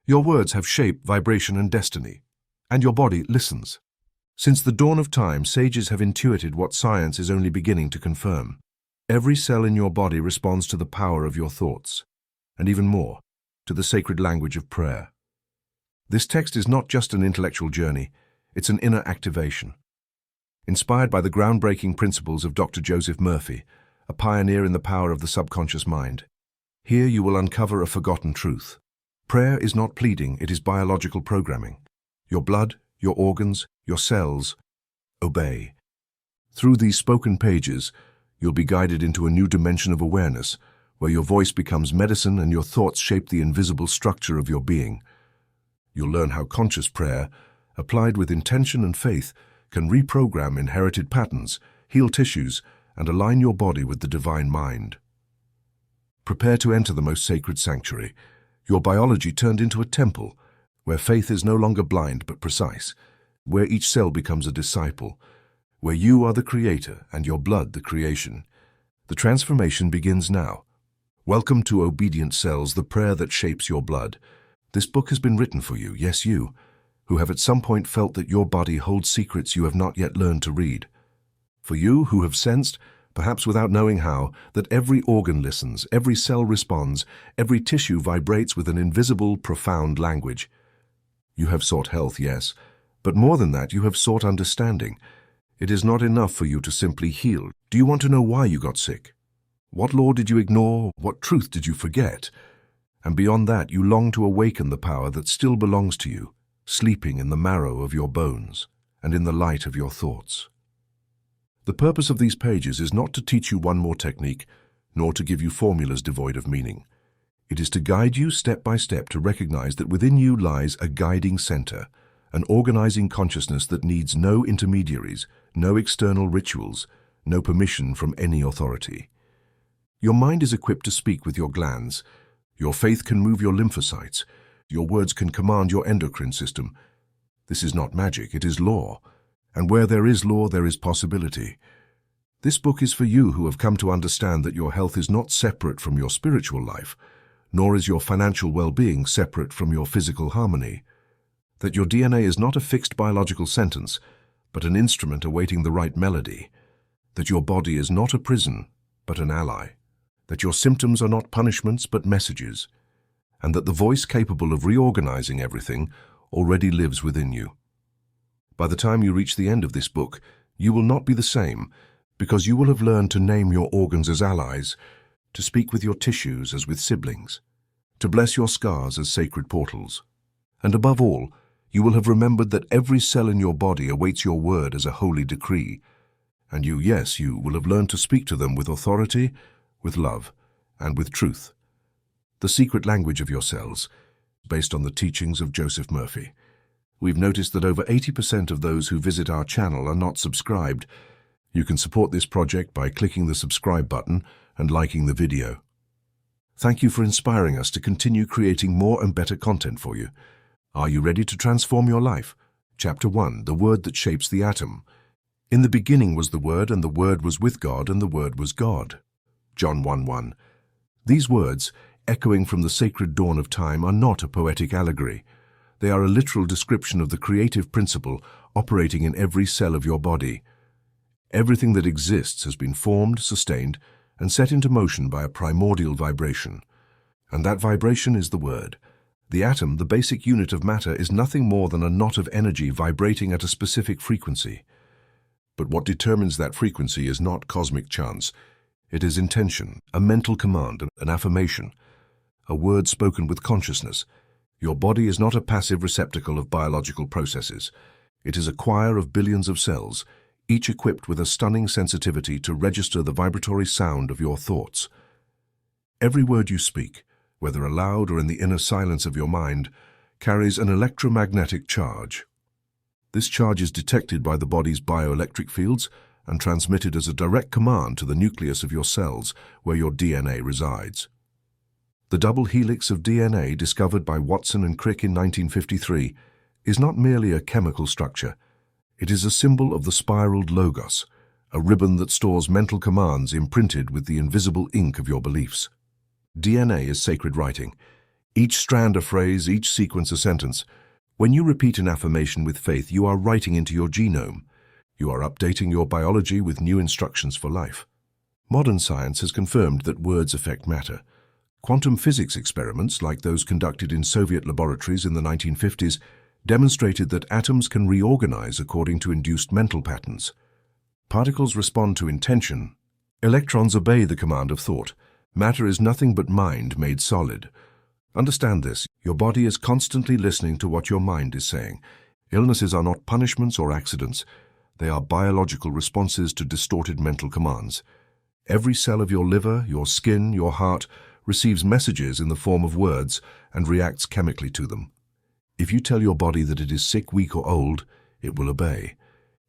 Your words have shape, vibration, and destiny, and your body listens. Since the dawn of time, sages have intuited what science is only beginning to confirm. Every cell in your body responds to the power of your thoughts, and even more, to the sacred language of prayer. This text is not just an intellectual journey, it's an inner activation. Inspired by the groundbreaking principles of Dr. Joseph Murphy, a pioneer in the power of the subconscious mind, here you will uncover a forgotten truth. Prayer is not pleading, it is biological programming. Your blood, your organs, your cells obey. Through these spoken pages, you'll be guided into a new dimension of awareness, where your voice becomes medicine and your thoughts shape the invisible structure of your being. You'll learn how conscious prayer, applied with intention and faith, can reprogram inherited patterns, heal tissues, and align your body with the divine mind. Prepare to enter the most sacred sanctuary, your biology turned into a temple, where faith is no longer blind but precise, where each cell becomes a disciple, where you are the creator and your blood the creation. The transformation begins now. Welcome to Obedient Cells, the prayer that shapes your blood. This book has been written for you, yes you, who have at some point felt that your body holds secrets you have not yet learned to read. For you who have sensed, perhaps without knowing how, that every organ listens, every cell responds, every tissue vibrates with an invisible, profound language. You have sought health, yes, but more than that, you have sought understanding. It is not enough for you to simply heal. Do you want to know why you got sick? What law did you ignore? What truth did you forget? And beyond that, you long to awaken the power that still belongs to you, sleeping in the marrow of your bones and in the light of your thoughts. The purpose of these pages is not to teach you one more technique, nor to give you formulas devoid of meaning. It is to guide you step by step to recognize that within you lies a guiding center, an organizing consciousness that needs no intermediaries, no external rituals, no permission from any authority. Your mind is equipped to speak with your glands. Your faith can move your lymphocytes. Your words can command your endocrine system. This is not magic, it is law. And where there is law, there is possibility. This book is for you who have come to understand that your health is not separate from your spiritual life, nor is your financial well-being separate from your physical harmony. That your DNA is not a fixed biological sentence, but an instrument awaiting the right melody. That your body is not a prison, but an ally. That your symptoms are not punishments, but messages. And that the voice capable of reorganizing everything already lives within you. By the time you reach the end of this book, you will not be the same, because you will have learned to name your organs as allies, to speak with your tissues as with siblings, to bless your scars as sacred portals. And above all, you will have remembered that every cell in your body awaits your word as a holy decree. And you, yes, you will have learned to speak to them with authority, with love, and with truth. The secret language of your cells, based on the teachings of Joseph Murphy. We've noticed that over 80% of those who visit our channel are not subscribed. You can support this project by clicking the subscribe button and liking the video. Thank you for inspiring us to continue creating more and better content for you. Are you ready to transform your life? Chapter 1, The Word That Shapes the Atom. In the beginning was the Word, and the Word was with God, and the Word was God. John 1:1. These words, echoing from the sacred dawn of time, are not a poetic allegory. They are a literal description of the creative principle operating in every cell of your body. Everything that exists has been formed, sustained, and set into motion by a primordial vibration. And that vibration is the Word. The atom, the basic unit of matter, is nothing more than a knot of energy vibrating at a specific frequency. But what determines that frequency is not cosmic chance. It is intention, a mental command, an affirmation, a word spoken with consciousness. Your body is not a passive receptacle of biological processes. It is a choir of billions of cells, each equipped with a stunning sensitivity to register the vibratory sound of your thoughts. Every word you speak, whether aloud or in the inner silence of your mind, carries an electromagnetic charge. This charge is detected by the body's bioelectric fields and transmitted as a direct command to the nucleus of your cells, where your DNA resides. The double helix of DNA, discovered by Watson and Crick in 1953, is not merely a chemical structure. It is a symbol of the spiraled logos, a ribbon that stores mental commands imprinted with the invisible ink of your beliefs. DNA is sacred writing. Each strand a phrase, each sequence a sentence. When you repeat an affirmation with faith, you are writing into your genome. You are updating your biology with new instructions for life. Modern science has confirmed that words affect matter. Quantum physics experiments, like those conducted in Soviet laboratories in the 1950s, demonstrated that atoms can reorganize according to induced mental patterns. Particles respond to intention. Electrons obey the command of thought. Matter is nothing but mind made solid. Understand this. Your body is constantly listening to what your mind is saying. Illnesses are not punishments or accidents. They are biological responses to distorted mental commands. Every cell of your liver, your skin, your heart receives messages in the form of words and reacts chemically to them. If you tell your body that it is sick, weak, or old, it will obey.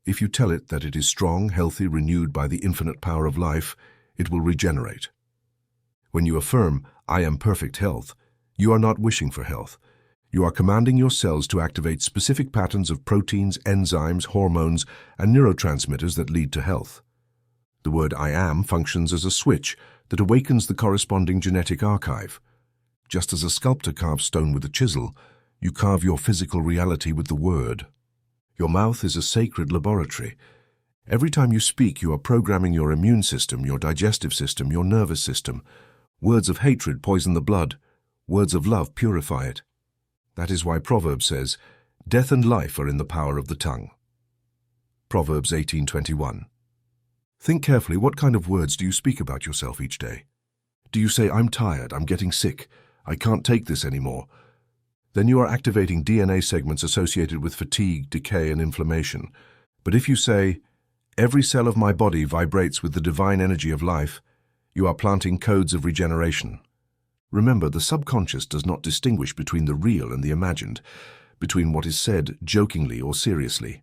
If you tell it that it is strong, healthy, renewed by the infinite power of life, it will regenerate. When you affirm, "I am perfect health," you are not wishing for health. You are commanding your cells to activate specific patterns of proteins, enzymes, hormones, and neurotransmitters that lead to health. The word "I am" functions as a switch that awakens the corresponding genetic archive. Just as a sculptor carves stone with a chisel, you carve your physical reality with the word. Your mouth is a sacred laboratory. Every time you speak, you are programming your immune system, your digestive system, your nervous system. Words of hatred poison the blood. Words of love purify it. That is why Proverbs says, "Death and life are in the power of the tongue." Proverbs 18:21. Think carefully, what kind of words do you speak about yourself each day? Do you say, "I'm tired, I'm getting sick, I can't take this anymore"? Then you are activating DNA segments associated with fatigue, decay, and inflammation. But if you say, "Every cell of my body vibrates with the divine energy of life," you are planting codes of regeneration. Remember, the subconscious does not distinguish between the real and the imagined, between what is said jokingly or seriously.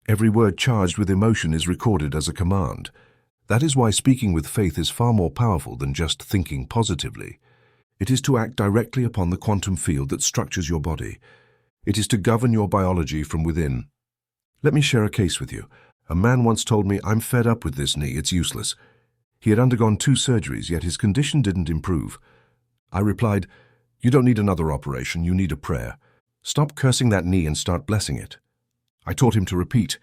Every word charged with emotion is recorded as a command. That is why speaking with faith is far more powerful than just thinking positively. It is to act directly upon the quantum field that structures your body. It is to govern your biology from within. Let me share a case with you. A man once told me, "I'm fed up with this knee, it's useless." He had undergone 2 surgeries, yet his condition didn't improve. I replied, "You don't need another operation, you need a prayer. Stop cursing that knee and start blessing it." I taught him to repeat,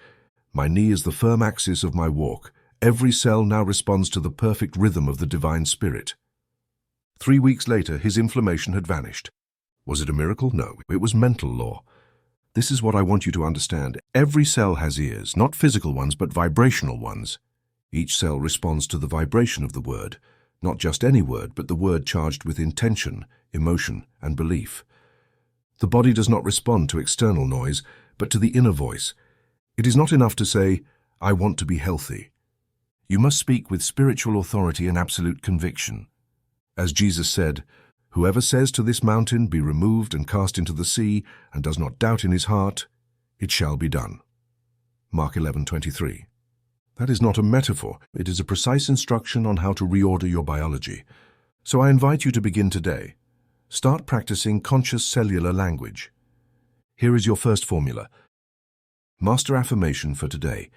"My knee is the firm axis of my walk. Every cell now responds to the perfect rhythm of the divine spirit." 3 weeks later, his inflammation had vanished. Was it a miracle? No, it was mental law. This is what I want you to understand. Every cell has ears, not physical ones, but vibrational ones. Each cell responds to the vibration of the word. Not just any word, but the word charged with intention, emotion, and belief. The body does not respond to external noise, but to the inner voice. It is not enough to say, "I want to be healthy." You must speak with spiritual authority and absolute conviction. As Jesus said, "Whoever says to this mountain, 'Be removed and cast into the sea,' and does not doubt in his heart, it shall be done." Mark 11:23. That is not a metaphor. It is a precise instruction on how to reorder your biology. So I invite you to begin today. Start practicing conscious cellular language. Here is your first formula. Master affirmation for today.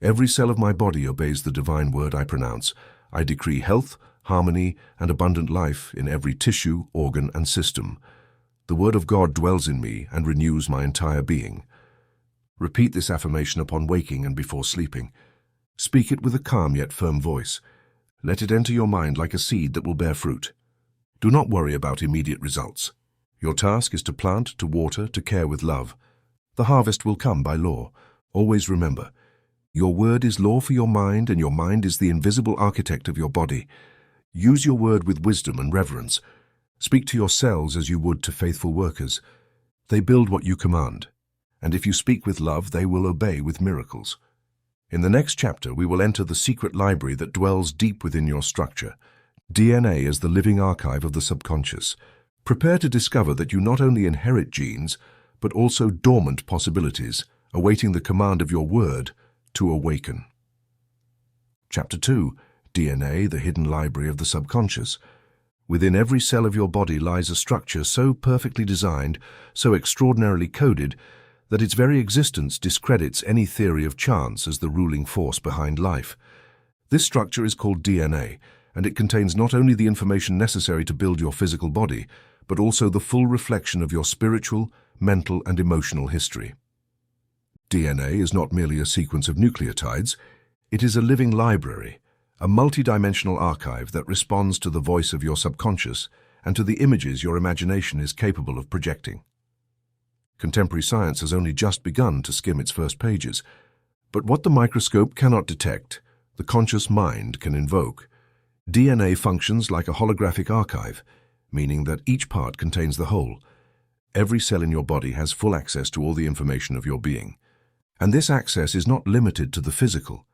Every cell of my body obeys the divine word I pronounce. I decree health, harmony, and abundant life in every tissue, organ, and system. The word of God dwells in me and renews my entire being. Repeat this affirmation upon waking and before sleeping. Speak it with a calm yet firm voice. Let it enter your mind like a seed that will bear fruit. Do not worry about immediate results. Your task is to plant, to water, to care with love. The harvest will come by law. Always remember, your word is law for your mind, and your mind is the invisible architect of your body. Use your word with wisdom and reverence. Speak to your cells as you would to faithful workers. They build what you command. And if you speak with love, they will obey with miracles. In the next chapter, we will enter the secret library that dwells deep within your structure. DNA is the living archive of the subconscious. Prepare to discover that you not only inherit genes, but also dormant possibilities, awaiting the command of your word to awaken. Chapter 2. DNA, the hidden library of the subconscious. Within every cell of your body lies a structure so perfectly designed, so extraordinarily coded, that its very existence discredits any theory of chance as the ruling force behind life. This structure is called DNA, and it contains not only the information necessary to build your physical body, but also the full reflection of your spiritual, mental, and emotional history. DNA is not merely a sequence of nucleotides, it is a living library, a multidimensional archive that responds to the voice of your subconscious and to the images your imagination is capable of projecting. Contemporary science has only just begun to skim its first pages, but what the microscope cannot detect, the conscious mind can invoke. DNA functions like a holographic archive, meaning that each part contains the whole. Every cell in your body has full access to all the information of your being. And this access is not limited to the physical.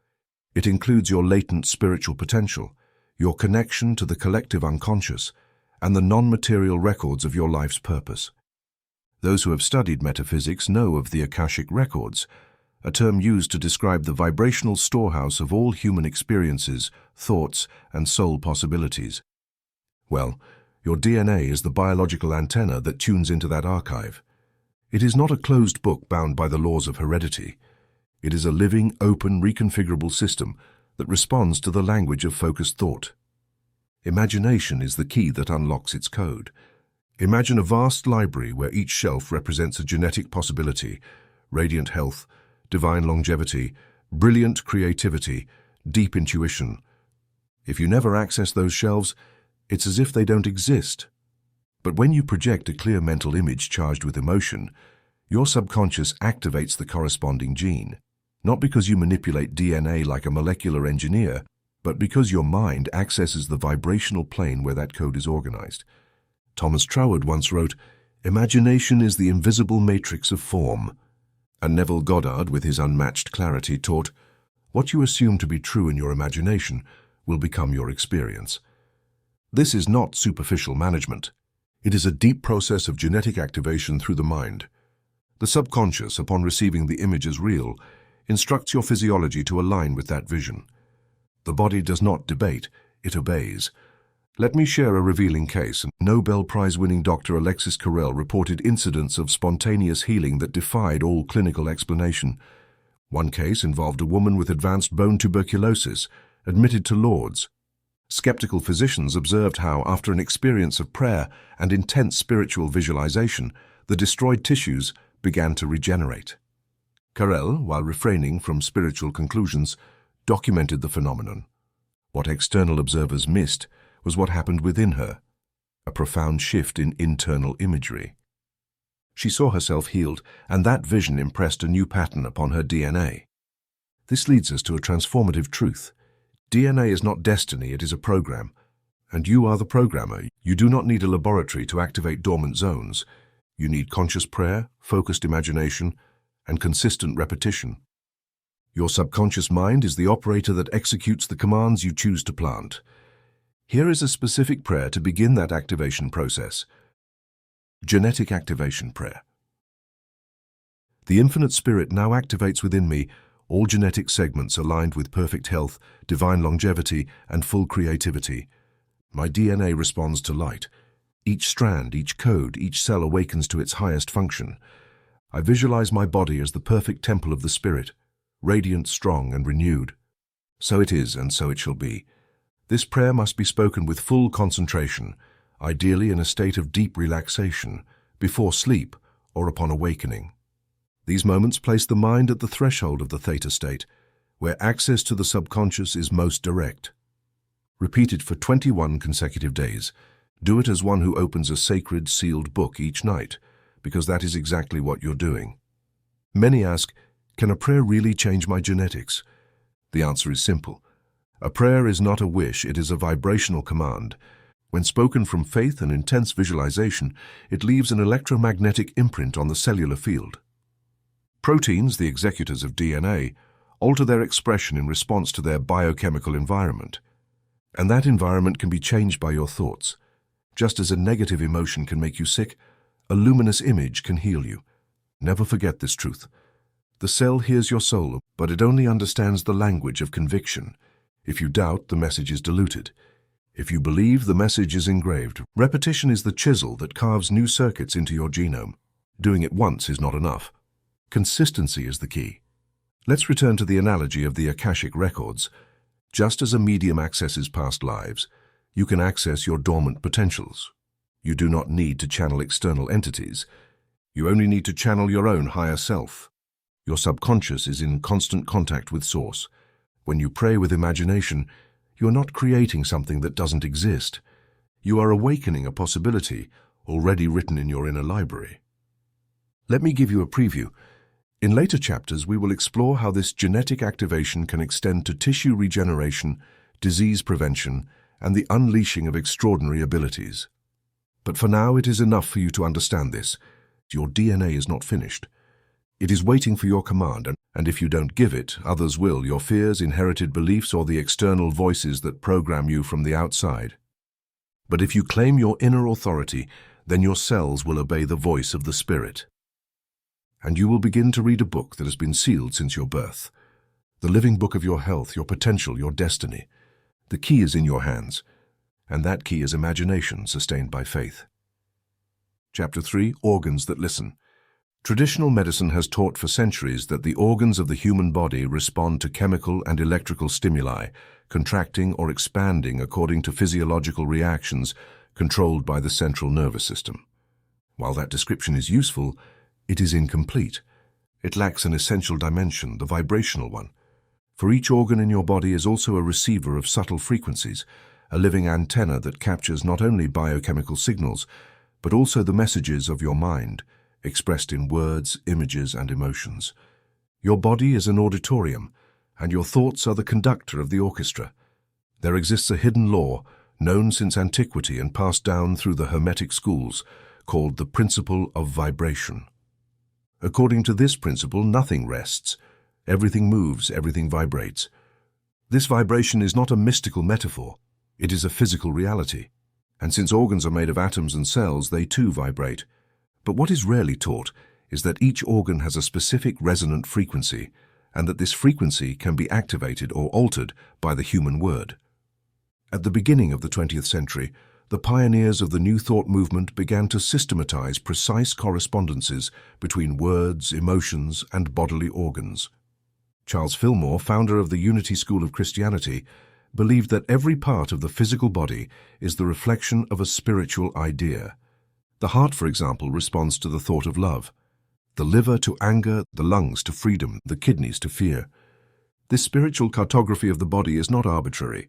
It includes your latent spiritual potential, your connection to the collective unconscious, and the non-material records of your life's purpose. Those who have studied metaphysics know of the Akashic records, a term used to describe the vibrational storehouse of all human experiences, thoughts, and soul possibilities. Well, your DNA is the biological antenna that tunes into that archive. It is not a closed book bound by the laws of heredity. It is a living, open, reconfigurable system that responds to the language of focused thought. Imagination is the key that unlocks its code. Imagine a vast library where each shelf represents a genetic possibility, radiant health, divine longevity, brilliant creativity, deep intuition. If you never access those shelves, it's as if they don't exist. But when you project a clear mental image charged with emotion, your subconscious activates the corresponding gene, not because you manipulate DNA like a molecular engineer, but because your mind accesses the vibrational plane where that code is organized. Thomas Troward once wrote, "Imagination is the invisible matrix of form." And Neville Goddard, with his unmatched clarity, taught, "What you assume to be true in your imagination will become your experience." This is not superficial management. It is a deep process of genetic activation through the mind. The subconscious, upon receiving the image as real, instructs your physiology to align with that vision. The body does not debate, it obeys. Let me share a revealing case. Nobel Prize-winning Dr. Alexis Carrel reported incidents of spontaneous healing that defied all clinical explanation. One case involved a woman with advanced bone tuberculosis, admitted to Lourdes. Skeptical physicians observed how, after an experience of prayer and intense spiritual visualization, the destroyed tissues began to regenerate. Carrel, while refraining from spiritual conclusions, documented the phenomenon. What external observers missed was what happened within her, a profound shift in internal imagery. She saw herself healed, and that vision impressed a new pattern upon her DNA. This leads us to a transformative truth. DNA is not destiny, it is a program. And you are the programmer. You do not need a laboratory to activate dormant zones. You need conscious prayer, focused imagination, and consistent repetition. Your subconscious mind is the operator that executes the commands you choose to plant. Here is a specific prayer to begin that activation process. Genetic activation prayer. The Infinite Spirit now activates within me all genetic segments aligned with perfect health, divine longevity, and full creativity. My DNA responds to light. Each strand, each code, each cell awakens to its highest function. I visualize my body as the perfect temple of the Spirit, radiant, strong, and renewed. So it is, and so it shall be. This prayer must be spoken with full concentration, ideally in a state of deep relaxation, before sleep or upon awakening. These moments place the mind at the threshold of the theta state, where access to the subconscious is most direct. Repeat it for 21 consecutive days. Do it as one who opens a sacred, sealed book each night, because that is exactly what you're doing. Many ask, can a prayer really change my genetics? The answer is simple. A prayer is not a wish, it is a vibrational command. When spoken from faith and intense visualization, it leaves an electromagnetic imprint on the cellular field. Proteins, the executors of DNA, alter their expression in response to their biochemical environment. And that environment can be changed by your thoughts. Just as a negative emotion can make you sick, a luminous image can heal you. Never forget this truth. The cell hears your soul, but it only understands the language of conviction. If you doubt, the message is diluted. If you believe, the message is engraved. Repetition is the chisel that carves new circuits into your genome. Doing it once is not enough. Consistency is the key. Let's return to the analogy of the Akashic records. Just as a medium accesses past lives, you can access your dormant potentials. You do not need to channel external entities. You only need to channel your own higher self. Your subconscious is in constant contact with Source. When you pray with imagination, you are not creating something that doesn't exist. You are awakening a possibility already written in your inner library. Let me give you a preview. In later chapters, we will explore how this genetic activation can extend to tissue regeneration, disease prevention, and the unleashing of extraordinary abilities. But for now, it is enough for you to understand this. Your DNA is not finished. It is waiting for your command, and if you don't give it, others will, your fears, inherited beliefs, or the external voices that program you from the outside. But if you claim your inner authority, then your cells will obey the voice of the Spirit. And you will begin to read a book that has been sealed since your birth. The living book of your health, your potential, your destiny. The key is in your hands, and that key is imagination sustained by faith. Chapter 3, Organs that Listen. Traditional medicine has taught for centuries that the organs of the human body respond to chemical and electrical stimuli, contracting or expanding according to physiological reactions controlled by the central nervous system. While that description is useful, it is incomplete. It lacks an essential dimension, the vibrational one. For each organ in your body is also a receiver of subtle frequencies, a living antenna that captures not only biochemical signals, but also the messages of your mind, expressed in words, images, and emotions. Your body is an auditorium, and your thoughts are the conductor of the orchestra. There exists a hidden law, known since antiquity and passed down through the Hermetic schools, called the principle of vibration. According to this principle, nothing rests. Everything moves, everything vibrates. This vibration is not a mystical metaphor. It is a physical reality. And since organs are made of atoms and cells, they too vibrate. But what is rarely taught is that each organ has a specific resonant frequency, and that this frequency can be activated or altered by the human word. At the beginning of the 20th century, the pioneers of the New Thought movement began to systematize precise correspondences between words, emotions, and bodily organs. Charles Fillmore, founder of the Unity School of Christianity, believed that every part of the physical body is the reflection of a spiritual idea. The heart, for example, responds to the thought of love, the liver to anger, the lungs to freedom, the kidneys to fear. This spiritual cartography of the body is not arbitrary.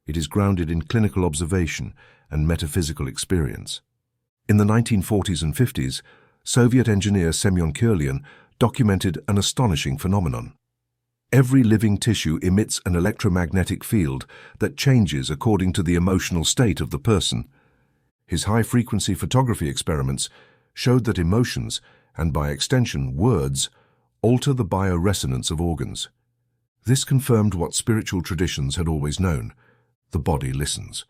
It is grounded in clinical observation and metaphysical experience. In the 1940s and 50s, Soviet engineer Semyon Kirlian documented an astonishing phenomenon. Every living tissue emits an electromagnetic field that changes according to the emotional state of the person. His high-frequency photography experiments showed that emotions, and by extension words, alter the bioresonance of organs. This confirmed what spiritual traditions had always known: the body listens.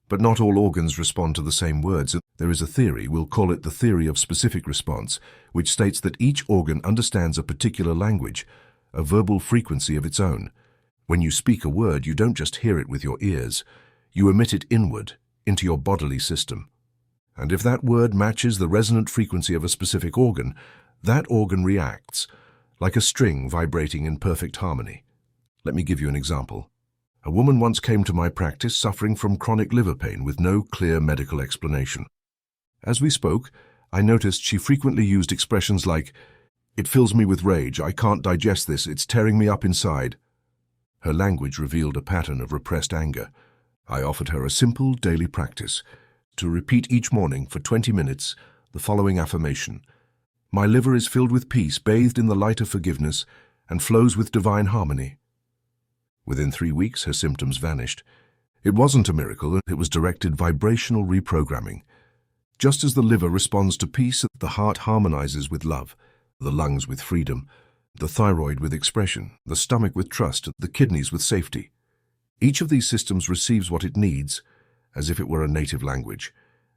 But not all organs respond to the same words. There is a theory, we'll call it the theory of specific response, which states that each organ understands a particular language, a verbal frequency of its own. When you speak a word, you don't just hear it with your ears. You emit it inward, into your bodily system. And if that word matches the resonant frequency of a specific organ, that organ reacts, like a string vibrating in perfect harmony. Let me give you an example. A woman once came to my practice suffering from chronic liver pain with no clear medical explanation. As we spoke, I noticed she frequently used expressions like, "It fills me with rage, I can't digest this, it's tearing me up inside." Her language revealed a pattern of repressed anger. I offered her a simple daily practice, to repeat each morning for 20 minutes the following affirmation: "My liver is filled with peace, bathed in the light of forgiveness, and flows with divine harmony." Within 3 weeks, her symptoms vanished. It wasn't a miracle, it was directed vibrational reprogramming. Just as the liver responds to peace, the heart harmonizes with love, the lungs with freedom, the thyroid with expression, the stomach with trust, the kidneys with safety. Each of these systems receives what it needs, as if it were a native language,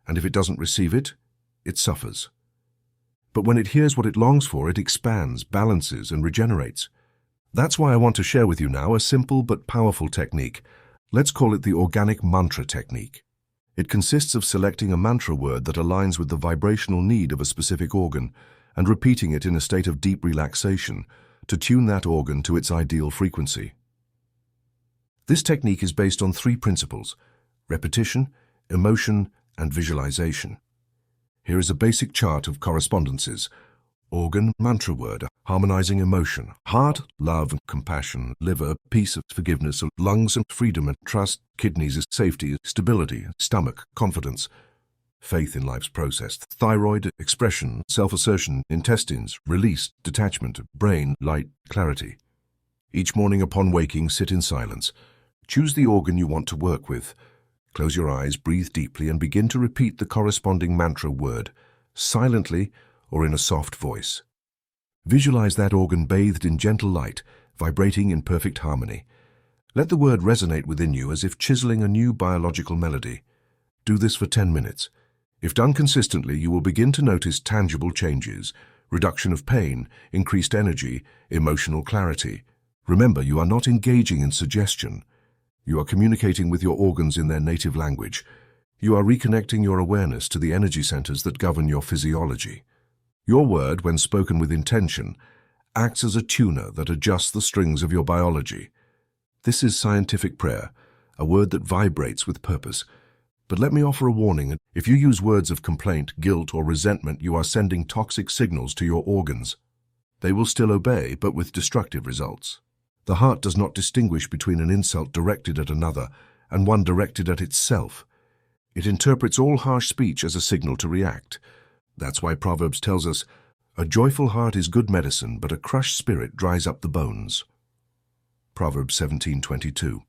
and if it doesn't receive it, it suffers. But when it hears what it longs for, it expands, balances, and regenerates. That's why I want to share with you now a simple but powerful technique. Let's call it the organic mantra technique. It consists of selecting a mantra word that aligns with the vibrational need of a specific organ and repeating it in a state of deep relaxation to tune that organ to its ideal frequency. This technique is based on three principles: repetition, emotion, and visualization. Here is a basic chart of correspondences. Organ, mantra word, harmonizing emotion. Heart, love and compassion. Liver, peace and forgiveness. Lungs and freedom and trust. Kidneys is safety, stability. Stomach, confidence. Faith in life's process. Thyroid, expression, self-assertion. Intestines, release, detachment. Brain, light, clarity. Each morning upon waking, sit in silence. Choose the organ you want to work with. Close your eyes, breathe deeply, and begin to repeat the corresponding mantra word, silently or in a soft voice. Visualize that organ bathed in gentle light, vibrating in perfect harmony. Let the word resonate within you as if chiseling a new biological melody. Do this for 10 minutes. If done consistently, you will begin to notice tangible changes: reduction of pain, increased energy, emotional clarity. Remember, you are not engaging in suggestion. You are communicating with your organs in their native language. You are reconnecting your awareness to the energy centers that govern your physiology. Your word, when spoken with intention, acts as a tuner that adjusts the strings of your biology. This is scientific prayer, a word that vibrates with purpose. But let me offer a warning. If you use words of complaint, guilt, or resentment, you are sending toxic signals to your organs. They will still obey, but with destructive results. The heart does not distinguish between an insult directed at another and one directed at itself. It interprets all harsh speech as a signal to react. That's why Proverbs tells us, "A joyful heart is good medicine, but a crushed spirit dries up the bones." Proverbs 17:22.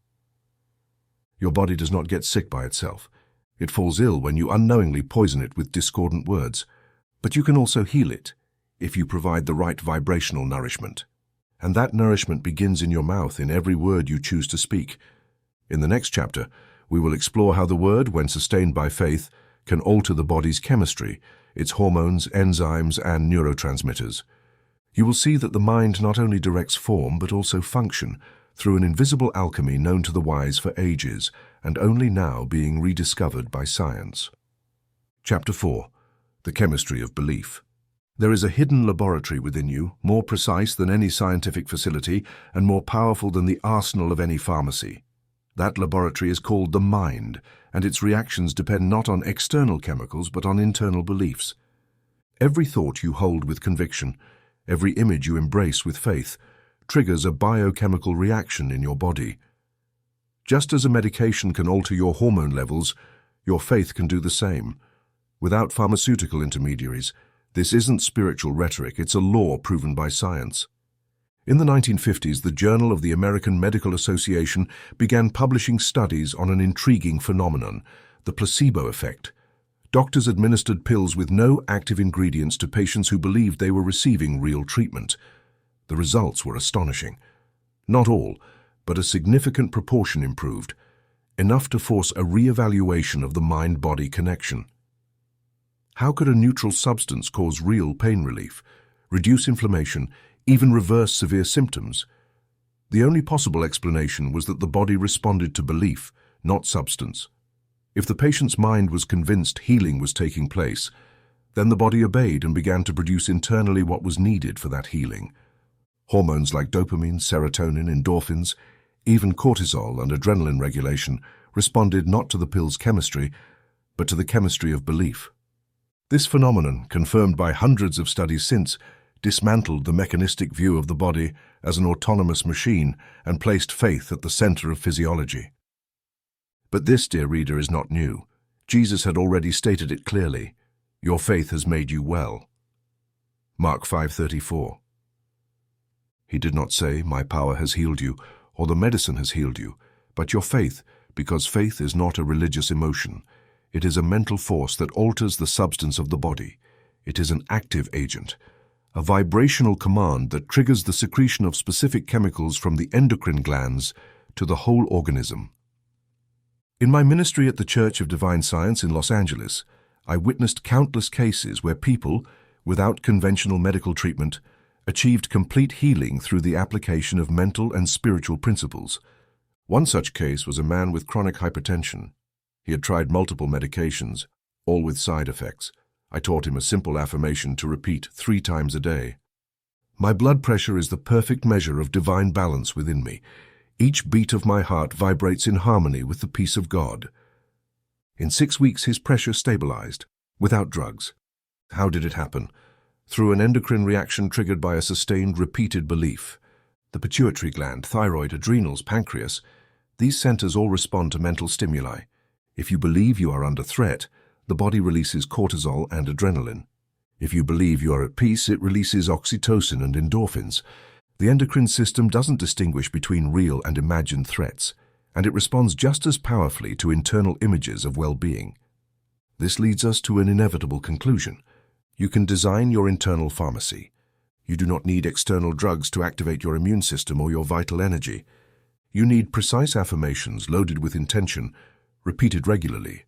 Your body does not get sick by itself. It falls ill when you unknowingly poison it with discordant words. But you can also heal it if you provide the right vibrational nourishment. And that nourishment begins in your mouth, in every word you choose to speak. In the next chapter, we will explore how the word, when sustained by faith, can alter the body's chemistry, its hormones, enzymes, and neurotransmitters. You will see that the mind not only directs form but also function through an invisible alchemy known to the wise for ages and only now being rediscovered by science. Chapter 4. The Chemistry of Belief. There is a hidden laboratory within you, more precise than any scientific facility and more powerful than the arsenal of any pharmacy. That laboratory is called the mind, and its reactions depend not on external chemicals but on internal beliefs. Every thought you hold with conviction, every image you embrace with faith, triggers a biochemical reaction in your body. Just as a medication can alter your hormone levels, your faith can do the same. Without pharmaceutical intermediaries, this isn't spiritual rhetoric, it's a law proven by science. In the 1950s, the Journal of the American Medical Association began publishing studies on an intriguing phenomenon, the placebo effect. Doctors administered pills with no active ingredients to patients who believed they were receiving real treatment. The results were astonishing. Not all, but a significant proportion improved, enough to force a re-evaluation of the mind-body connection. How could a neutral substance cause real pain relief, reduce inflammation, even reverse severe symptoms? The only possible explanation was that the body responded to belief, not substance. If the patient's mind was convinced healing was taking place, then the body obeyed and began to produce internally what was needed for that healing. Hormones like dopamine, serotonin, endorphins, even cortisol and adrenaline regulation responded not to the pill's chemistry, but to the chemistry of belief. This phenomenon, confirmed by hundreds of studies since, dismantled the mechanistic view of the body as an autonomous machine and placed faith at the center of physiology. But this, dear reader, is not new. Jesus had already stated it clearly. Your faith has made you well. Mark 5:34. He did not say, "My power has healed you," or "the medicine has healed you," but your faith, because faith is not a religious emotion. It is a mental force that alters the substance of the body. It is an active agent, a vibrational command that triggers the secretion of specific chemicals from the endocrine glands to the whole organism. In my ministry at the Church of Divine Science in Los Angeles, I witnessed countless cases where people, without conventional medical treatment, achieved complete healing through the application of mental and spiritual principles. One such case was a man with chronic hypertension. He had tried multiple medications, all with side effects. I taught him a simple affirmation to repeat 3 times a day. My blood pressure is the perfect measure of divine balance within me. Each beat of my heart vibrates in harmony with the peace of God. In 6 weeks, his pressure stabilized, without drugs. How did it happen? Through an endocrine reaction triggered by a sustained, repeated belief. The pituitary gland, thyroid, adrenals, pancreas, these centers all respond to mental stimuli. If you believe you are under threat, the body releases cortisol and adrenaline. If you believe you are at peace, it releases oxytocin and endorphins. The endocrine system doesn't distinguish between real and imagined threats, and it responds just as powerfully to internal images of well-being. This leads us to an inevitable conclusion. You can design your internal pharmacy. You do not need external drugs to activate your immune system or your vital energy. You need precise affirmations loaded with intention, repeated regularly.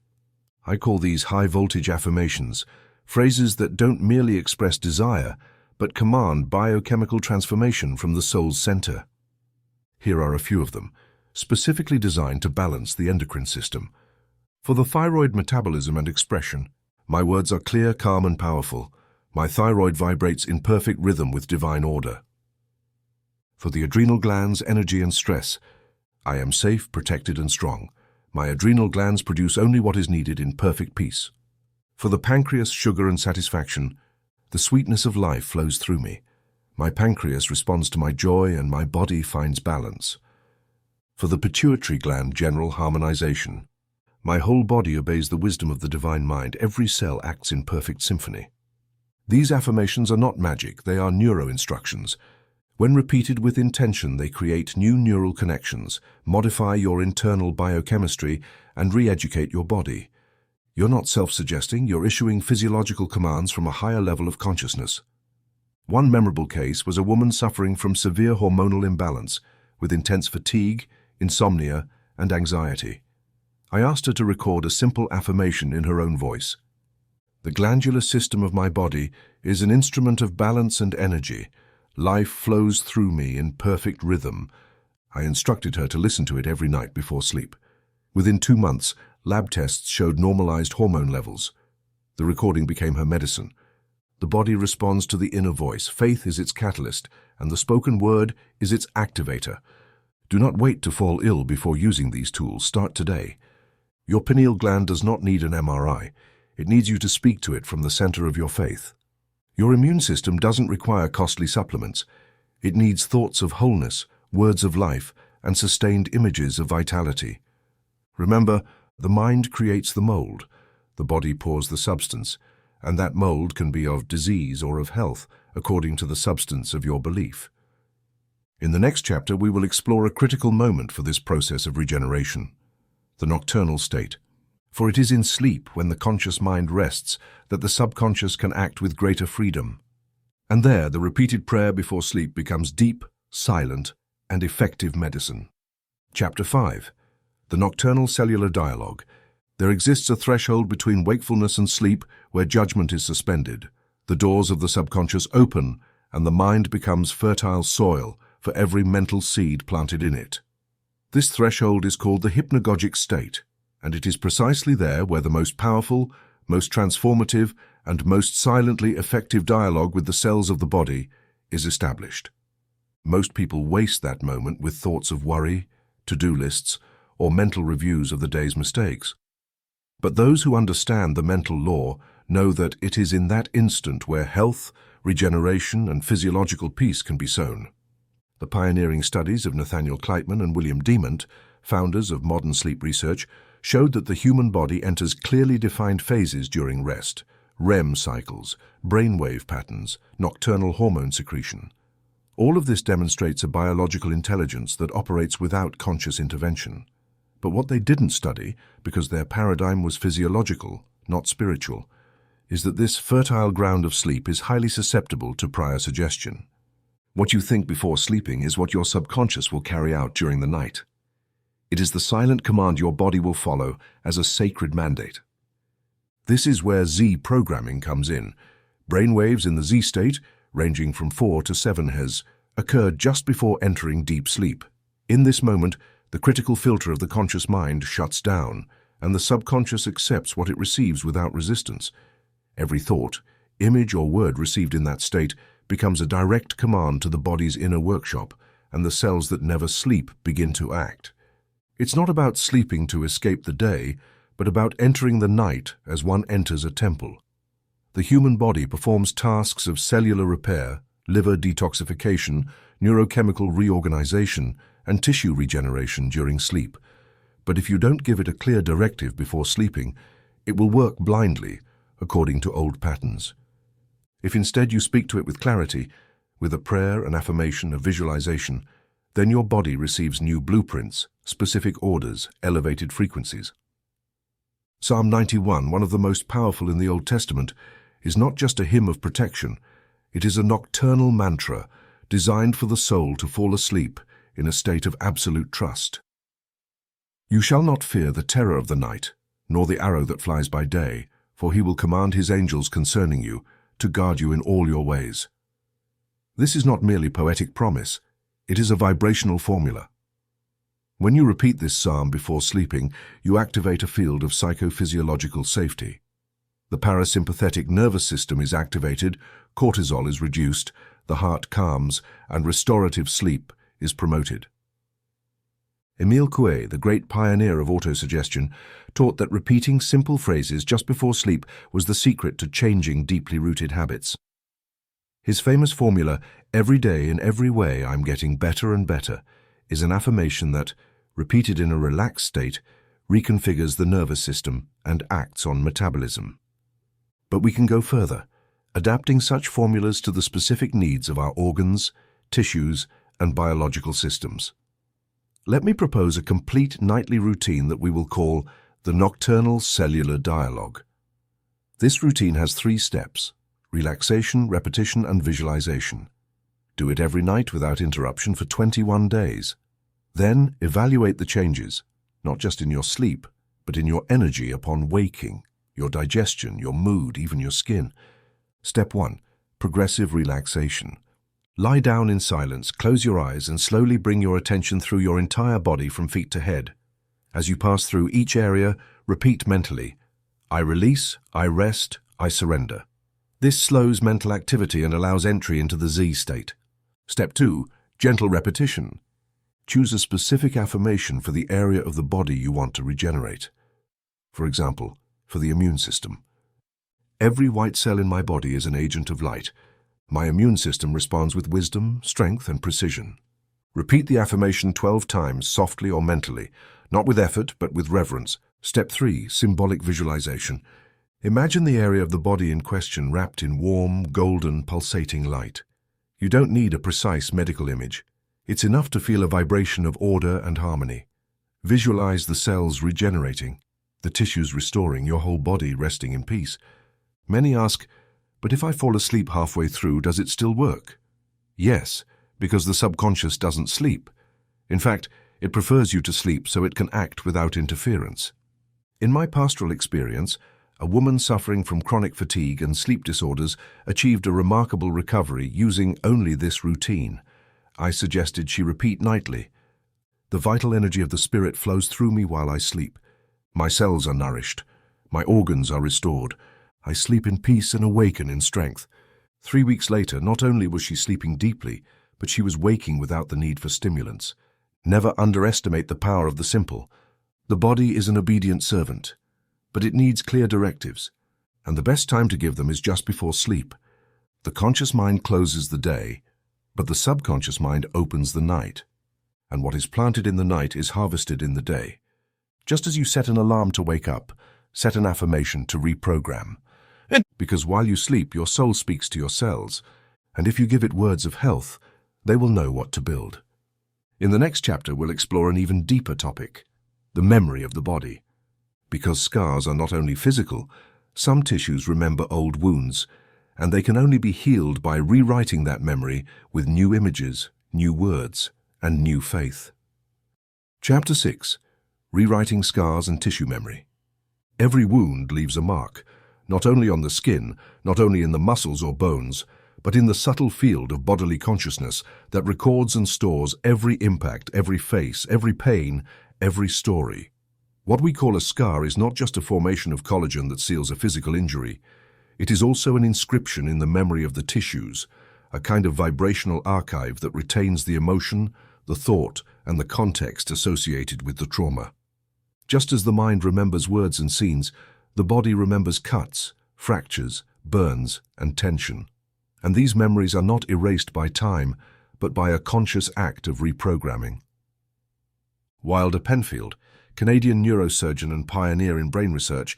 I call these high-voltage affirmations, phrases that don't merely express desire, but command biochemical transformation from the soul's center. Here are a few of them, specifically designed to balance the endocrine system. For the thyroid metabolism and expression, my words are clear, calm, and powerful. My thyroid vibrates in perfect rhythm with divine order. For the adrenal glands, energy, and stress, I am safe, protected, and strong. My adrenal glands produce only what is needed in perfect peace. For the pancreas, sugar, and satisfaction, the sweetness of life flows through me. My pancreas responds to my joy, and my body finds balance. For the pituitary gland, general harmonization, my whole body obeys the wisdom of the divine mind. Every cell acts in perfect symphony. These affirmations are not magic, they are neuro-instructions. When repeated with intention, they create new neural connections, modify your internal biochemistry, and re-educate your body. You're not self-suggesting, you're issuing physiological commands from a higher level of consciousness. One memorable case was a woman suffering from severe hormonal imbalance, with intense fatigue, insomnia, and anxiety. I asked her to record a simple affirmation in her own voice. The glandular system of my body is an instrument of balance and energy. Life flows through me in perfect rhythm. I instructed her to listen to it every night before sleep. Within 2 months, lab tests showed normalized hormone levels. The recording became her medicine. The body responds to the inner voice. Faith is its catalyst, and the spoken word is its activator. Do not wait to fall ill before using these tools. Start today. Your pineal gland does not need an MRI. It needs you to speak to it from the center of your faith. Your immune system doesn't require costly supplements. It needs thoughts of wholeness, words of life, and sustained images of vitality. Remember, the mind creates the mold, the body pours the substance, and that mold can be of disease or of health, according to the substance of your belief. In the next chapter, we will explore a critical moment for this process of regeneration, the nocturnal state. For it is in sleep, when the conscious mind rests, that the subconscious can act with greater freedom. And there, the repeated prayer before sleep becomes deep, silent, and effective medicine. Chapter 5. The Nocturnal Cellular Dialogue. There exists a threshold between wakefulness and sleep where judgment is suspended. The doors of the subconscious open, and the mind becomes fertile soil for every mental seed planted in it. This threshold is called the hypnagogic state, and it is precisely there where the most powerful, most transformative, and most silently effective dialogue with the cells of the body is established. Most people waste that moment with thoughts of worry, to-do lists, or mental reviews of the day's mistakes. But those who understand the mental law know that it is in that instant where health, regeneration, and physiological peace can be sown. The pioneering studies of Nathaniel Kleitman and William Demant, founders of modern sleep research, showed that the human body enters clearly defined phases during rest: REM cycles, brainwave patterns, nocturnal hormone secretion. All of this demonstrates a biological intelligence that operates without conscious intervention. But what they didn't study, because their paradigm was physiological, not spiritual, is that this fertile ground of sleep is highly susceptible to prior suggestion. What you think before sleeping is what your subconscious will carry out during the night. It is the silent command your body will follow as a sacred mandate. This is where Z programming comes in. Brainwaves in the Z state, ranging from 4 to 7 Hz, occurred just before entering deep sleep. In this moment, the critical filter of the conscious mind shuts down, and the subconscious accepts what it receives without resistance. Every thought, image, or word received in that state becomes a direct command to the body's inner workshop, and the cells that never sleep begin to act. It's not about sleeping to escape the day, but about entering the night as one enters a temple. The human body performs tasks of cellular repair, liver detoxification, neurochemical reorganization, and tissue regeneration during sleep. But if you don't give it a clear directive before sleeping, it will work blindly, according to old patterns. If instead you speak to it with clarity, with a prayer, an affirmation, a visualization, then your body receives new blueprints, specific orders, elevated frequencies. Psalm 91, one of the most powerful in the Old Testament, is not just a hymn of protection. It is a nocturnal mantra designed for the soul to fall asleep in a state of absolute trust. You shall not fear the terror of the night, nor the arrow that flies by day, for he will command his angels concerning you, to guard you in all your ways. This is not merely poetic promise, it is a vibrational formula. When you repeat this psalm before sleeping, you activate a field of psychophysiological safety. The parasympathetic nervous system is activated, cortisol is reduced, the heart calms, and restorative sleep is promoted. Emile Coué, the great pioneer of autosuggestion, taught that repeating simple phrases just before sleep was the secret to changing deeply rooted habits. His famous formula, "Every day in every way I'm getting better and better," is an affirmation that, repeated in a relaxed state, reconfigures the nervous system and acts on metabolism. But we can go further, adapting such formulas to the specific needs of our organs, tissues, and biological systems. Let me propose a complete nightly routine that we will call the Nocturnal Cellular Dialogue. This routine has 3 steps: relaxation, repetition, and visualization. Do it every night without interruption for 21 days. Then evaluate the changes, not just in your sleep, but in your energy upon waking, your digestion, your mood, even your skin. Step 1. Progressive relaxation. Lie down in silence, close your eyes, and slowly bring your attention through your entire body from feet to head. As you pass through each area, repeat mentally, "I release, I rest, I surrender." This slows mental activity and allows entry into the Z state. Step 2. Gentle repetition. Choose a specific affirmation for the area of the body you want to regenerate. For example, for the immune system. Every white cell in my body is an agent of light. My immune system responds with wisdom, strength, and precision. Repeat the affirmation 12 times, softly or mentally, not with effort, but with reverence. Step 3. Symbolic visualization. Imagine the area of the body in question wrapped in warm, golden, pulsating light. You don't need a precise medical image. It's enough to feel a vibration of order and harmony. Visualize the cells regenerating, the tissues restoring, your whole body resting in peace. Many ask, but if I fall asleep halfway through, does it still work? Yes, because the subconscious doesn't sleep. In fact, it prefers you to sleep so it can act without interference. In my pastoral experience, a woman suffering from chronic fatigue and sleep disorders achieved a remarkable recovery using only this routine. I suggested she repeat nightly. The vital energy of the spirit flows through me while I sleep. My cells are nourished. My organs are restored. I sleep in peace and awaken in strength. 3 weeks later, not only was she sleeping deeply, but she was waking without the need for stimulants. Never underestimate the power of the simple. The body is an obedient servant, but it needs clear directives, and the best time to give them is just before sleep. The conscious mind closes the day, but the subconscious mind opens the night, and what is planted in the night is harvested in the day. Just as you set an alarm to wake up, set an affirmation to reprogram. Because while you sleep, your soul speaks to your cells, and if you give it words of health, they will know what to build. In the next chapter, we'll explore an even deeper topic, the memory of the body. Because scars are not only physical, some tissues remember old wounds, and they can only be healed by rewriting that memory with new images, new words, and new faith. Chapter 6. Rewriting Scars and Tissue Memory. Every wound leaves a mark, not only on the skin, not only in the muscles or bones, but in the subtle field of bodily consciousness that records and stores every impact, every face, every pain, every story. What we call a scar is not just a formation of collagen that seals a physical injury. It is also an inscription in the memory of the tissues, a kind of vibrational archive that retains the emotion, the thought, and the context associated with the trauma. Just as the mind remembers words and scenes, the body remembers cuts, fractures, burns, and tension. And these memories are not erased by time, but by a conscious act of reprogramming. Wilder Penfield, Canadian neurosurgeon and pioneer in brain research,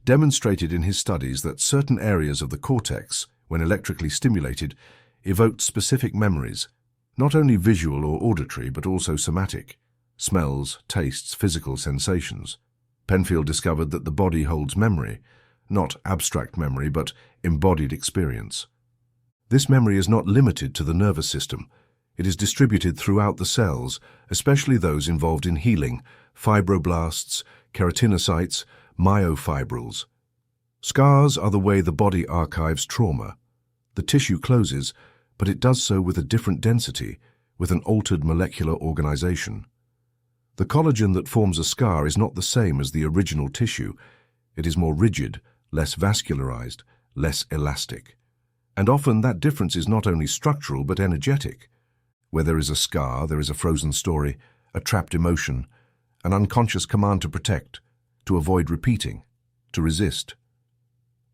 demonstrated in his studies that certain areas of the cortex, when electrically stimulated, evoked specific memories, not only visual or auditory but also somatic, smells, tastes, physical sensations. Penfield discovered that the body holds memory, not abstract memory but embodied experience. This memory is not limited to the nervous system. It is distributed throughout the cells, especially those involved in healing, fibroblasts, keratinocytes, myofibrils. Scars are the way the body archives trauma. The tissue closes, but it does so with a different density, with an altered molecular organization. The collagen that forms a scar is not the same as the original tissue. It is more rigid, less vascularized, less elastic. And often that difference is not only structural but energetic. Where there is a scar, there is a frozen story, a trapped emotion, an unconscious command to protect, to avoid repeating, to resist.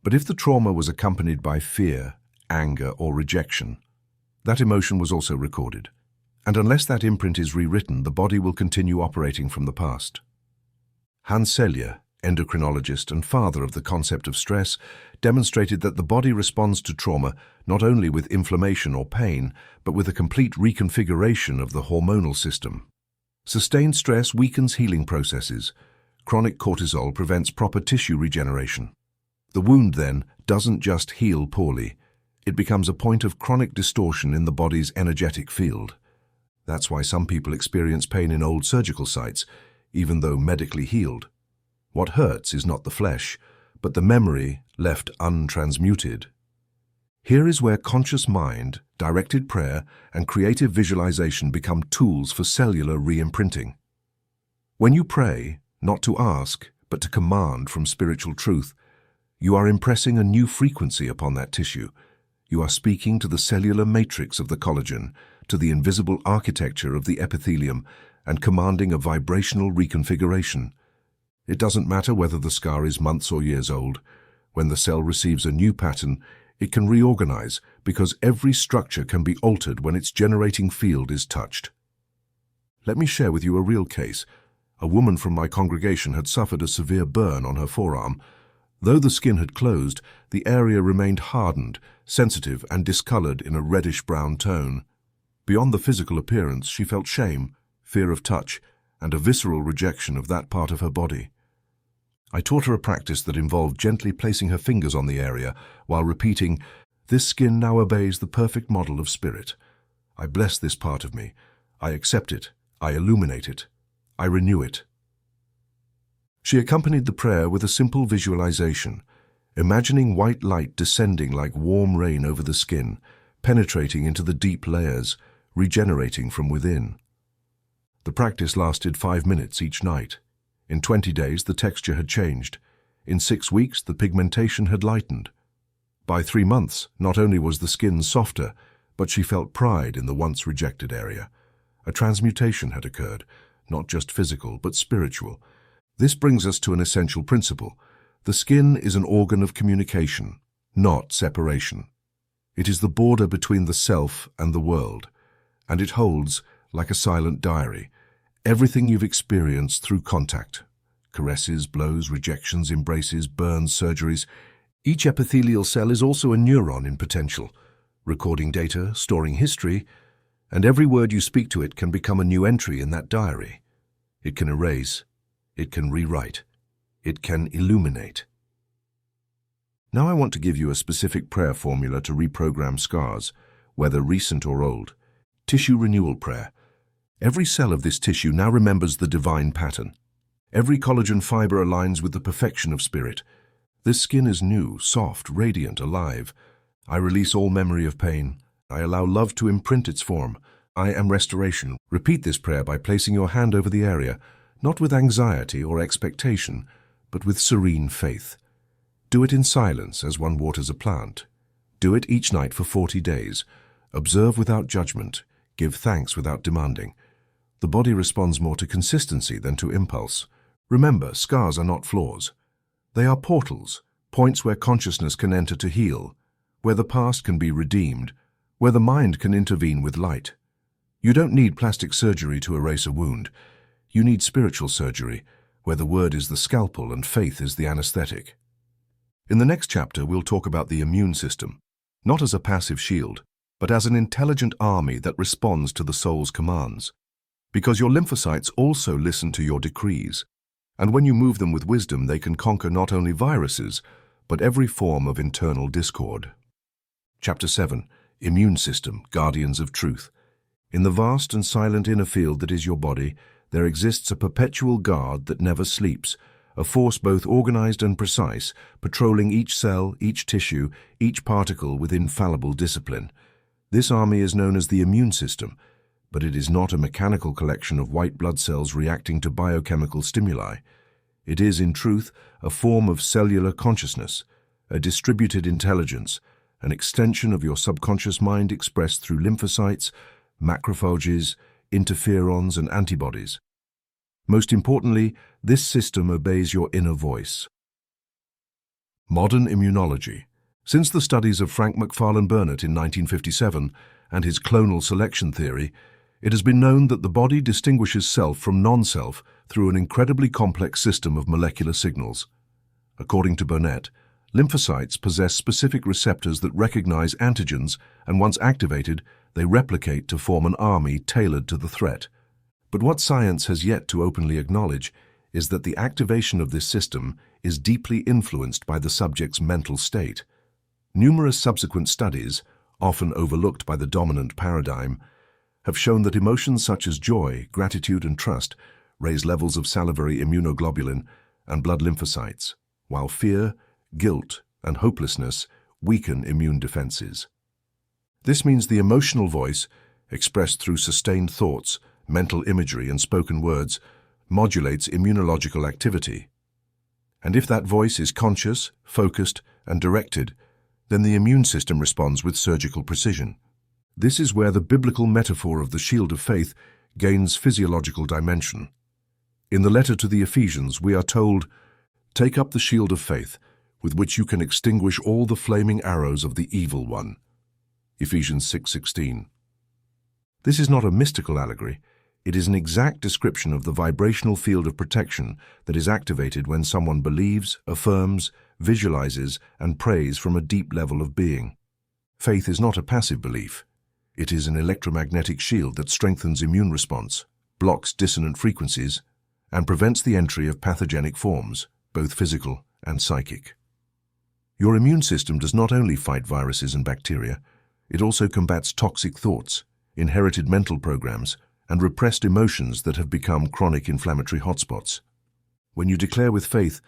But if the trauma was accompanied by fear, anger, or rejection, that emotion was also recorded. And unless that imprint is rewritten, the body will continue operating from the past. Hans Selye, endocrinologist and father of the concept of stress, demonstrated that the body responds to trauma not only with inflammation or pain, but with a complete reconfiguration of the hormonal system. Sustained stress weakens healing processes. Chronic cortisol prevents proper tissue regeneration. The wound, then, doesn't just heal poorly. It becomes a point of chronic distortion in the body's energetic field. That's why some people experience pain in old surgical sites, even though medically healed. What hurts is not the flesh, but the memory left untransmuted. Here is where conscious mind, directed prayer, and creative visualization become tools for cellular re-imprinting. When you pray, not to ask, but to command from spiritual truth, you are impressing a new frequency upon that tissue. You are speaking to the cellular matrix of the collagen, to the invisible architecture of the epithelium, and commanding a vibrational reconfiguration. It doesn't matter whether the scar is months or years old. When the cell receives a new pattern, it can reorganize because every structure can be altered when its generating field is touched. Let me share with you a real case. A woman from my congregation had suffered a severe burn on her forearm. Though the skin had closed, the area remained hardened, sensitive, and discolored in a reddish-brown tone. Beyond the physical appearance, she felt shame, fear of touch, and a visceral rejection of that part of her body. I taught her a practice that involved gently placing her fingers on the area while repeating, "This skin now obeys the perfect model of spirit. I bless this part of me. I accept it. I illuminate it. I renew it." She accompanied the prayer with a simple visualization, imagining white light descending like warm rain over the skin, penetrating into the deep layers, regenerating from within. The practice lasted 5 minutes each night. In 20 days, the texture had changed. In 6 weeks, the pigmentation had lightened. By 3 months, not only was the skin softer, but she felt pride in the once rejected area. A transmutation had occurred, not just physical, but spiritual. This brings us to an essential principle. The skin is an organ of communication, not separation. It is the border between the self and the world, and it holds, like a silent diary, everything you've experienced through contact. Caresses, blows, rejections, embraces, burns, surgeries. Each epithelial cell is also a neuron in potential, recording data, storing history, and every word you speak to it can become a new entry in that diary. It can erase, it can rewrite, it can illuminate. Now I want to give you a specific prayer formula to reprogram scars, whether recent or old. Tissue renewal prayer. Every cell of this tissue now remembers the divine pattern. Every collagen fiber aligns with the perfection of spirit. This skin is new, soft, radiant, alive. I release all memory of pain. I allow love to imprint its form. I am restoration. Repeat this prayer by placing your hand over the area, not with anxiety or expectation, but with serene faith. Do it in silence as one waters a plant. Do it each night for 40 days. Observe without judgment. Give thanks without demanding. The body responds more to consistency than to impulse. Remember, scars are not flaws. They are portals, points where consciousness can enter to heal, where the past can be redeemed, where the mind can intervene with light. You don't need plastic surgery to erase a wound. You need spiritual surgery, where the word is the scalpel and faith is the anesthetic. In the next chapter, we'll talk about the immune system, not as a passive shield, but as an intelligent army that responds to the soul's commands. Because your lymphocytes also listen to your decrees, and when you move them with wisdom, they can conquer not only viruses, but every form of internal discord. Chapter 7. Immune System, Guardians of Truth. In the vast and silent inner field that is your body, there exists a perpetual guard that never sleeps, a force both organized and precise, patrolling each cell, each tissue, each particle with infallible discipline. This army is known as the immune system, but it is not a mechanical collection of white blood cells reacting to biochemical stimuli. It is, in truth, a form of cellular consciousness, a distributed intelligence, an extension of your subconscious mind expressed through lymphocytes, macrophages, interferons, and antibodies. Most importantly, this system obeys your inner voice. Modern immunology. Since the studies of Frank Macfarlane Burnett in 1957 and his clonal selection theory, it has been known that the body distinguishes self from non-self through an incredibly complex system of molecular signals. According to Burnett, lymphocytes possess specific receptors that recognize antigens, and once activated, they replicate to form an army tailored to the threat. But what science has yet to openly acknowledge is that the activation of this system is deeply influenced by the subject's mental state. Numerous subsequent studies, often overlooked by the dominant paradigm, have shown that emotions such as joy, gratitude, and trust raise levels of salivary immunoglobulin and blood lymphocytes, while fear, guilt, and hopelessness weaken immune defenses. This means the emotional voice, expressed through sustained thoughts, mental imagery, and spoken words, modulates immunological activity. And if that voice is conscious, focused, and directed, then the immune system responds with surgical precision. This is where the biblical metaphor of the shield of faith gains physiological dimension. In the letter to the Ephesians, we are told, "Take up the shield of faith, with which you can extinguish all the flaming arrows of the evil one." Ephesians 6:16. This is not a mystical allegory. It is an exact description of the vibrational field of protection that is activated when someone believes, affirms, visualizes, and prays from a deep level of being. Faith is not a passive belief. It is an electromagnetic shield that strengthens immune response, blocks dissonant frequencies, and prevents the entry of pathogenic forms, both physical and psychic. Your immune system does not only fight viruses and bacteria, it also combats toxic thoughts, inherited mental programs, and repressed emotions that have become chronic inflammatory hotspots. When you declare with faith,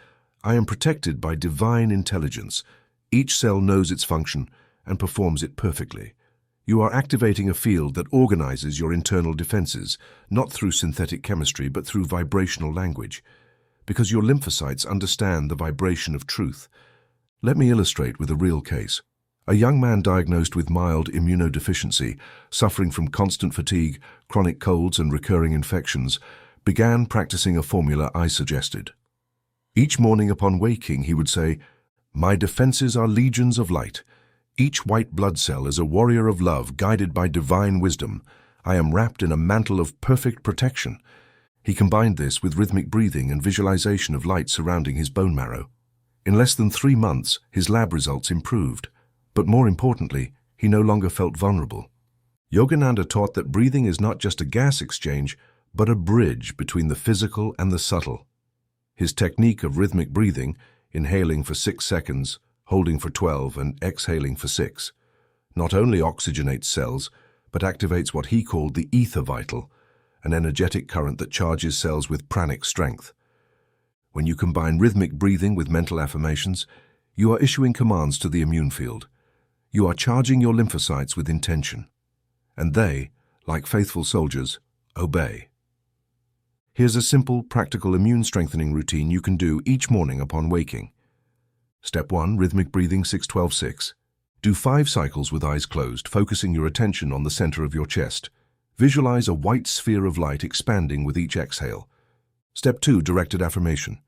"I am protected by divine intelligence," each cell knows its function and performs it perfectly. You are activating a field that organizes your internal defenses, not through synthetic chemistry, but through vibrational language, because your lymphocytes understand the vibration of truth. Let me illustrate with a real case. A young man diagnosed with mild immunodeficiency, suffering from constant fatigue, chronic colds, and recurring infections, began practicing a formula I suggested. Each morning upon waking, he would say, "My defenses are legions of light. Each white blood cell is a warrior of love guided by divine wisdom. I am wrapped in a mantle of perfect protection." He combined this with rhythmic breathing and visualization of light surrounding his bone marrow. In less than 3 months, his lab results improved. But more importantly, he no longer felt vulnerable. Yogananda taught that breathing is not just a gas exchange, but a bridge between the physical and the subtle. His technique of rhythmic breathing, inhaling for 6 seconds, holding for 12, and exhaling for 6, not only oxygenates cells, but activates what he called the ether vital, an energetic current that charges cells with pranic strength. When you combine rhythmic breathing with mental affirmations, you are issuing commands to the immune field. You are charging your lymphocytes with intention, and they, like faithful soldiers, obey. Here's a simple, practical immune-strengthening routine you can do each morning upon waking. Step 1. Rhythmic breathing 6-12-6. Do 5 cycles with eyes closed, focusing your attention on the center of your chest. Visualize a white sphere of light expanding with each exhale. Step 2, directed affirmation.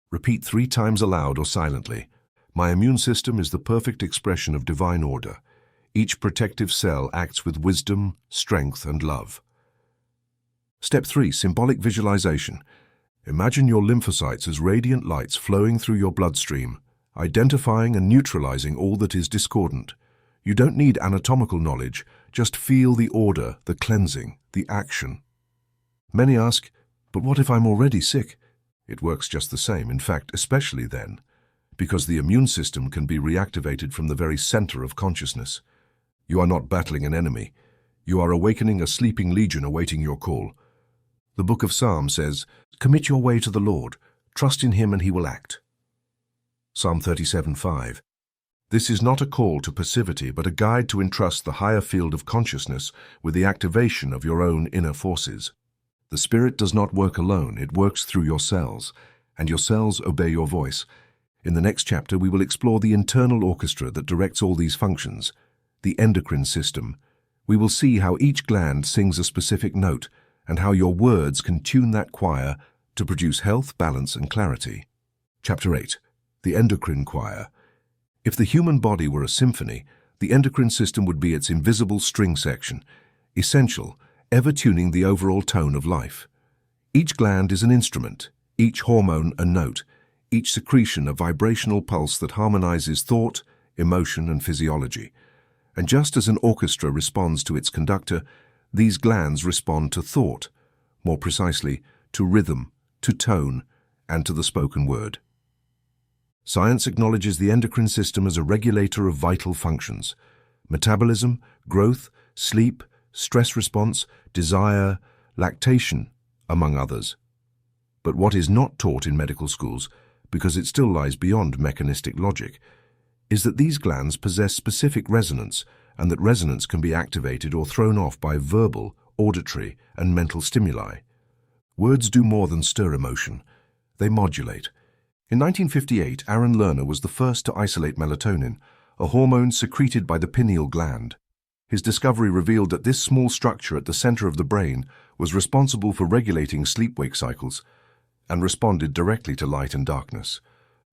Repeat 3 times aloud or silently. My immune system is the perfect expression of divine order. Each protective cell acts with wisdom, strength, and love. Step 3, symbolic visualization. Imagine your lymphocytes as radiant lights flowing through your bloodstream, identifying and neutralizing all that is discordant. You don't need anatomical knowledge, just feel the order, the cleansing, the action. Many ask, but what if I'm already sick? It works just the same, in fact, especially then, because the immune system can be reactivated from the very center of consciousness. You are not battling an enemy. You are awakening a sleeping legion awaiting your call. The book of Psalms says, "Commit your way to the Lord, trust in him and he will act." Psalm 37:5. This is not a call to passivity, but a guide to entrust the higher field of consciousness with the activation of your own inner forces. The Spirit does not work alone, it works through your cells, and your cells obey your voice. In the next chapter, we will explore the internal orchestra that directs all these functions, the endocrine system. We will see how each gland sings a specific note, and how your words can tune that choir to produce health, balance, and clarity. Chapter 8. The endocrine choir. If the human body were a symphony, the endocrine system would be its invisible string section, essential, ever tuning the overall tone of life. Each gland is an instrument, each hormone a note, each secretion a vibrational pulse that harmonizes thought, emotion, and physiology. And just as an orchestra responds to its conductor, these glands respond to thought, more precisely, to rhythm, to tone, and to the spoken word. Science acknowledges the endocrine system as a regulator of vital functions: metabolism, growth, sleep, stress response, desire, lactation, among others. But what is not taught in medical schools, because it still lies beyond mechanistic logic, is that these glands possess specific resonance, and that resonance can be activated or thrown off by verbal, auditory, and mental stimuli. Words do more than stir emotion. They modulate. In 1958, Aaron Lerner was the first to isolate melatonin, a hormone secreted by the pineal gland. His discovery revealed that this small structure at the center of the brain was responsible for regulating sleep-wake cycles and responded directly to light and darkness.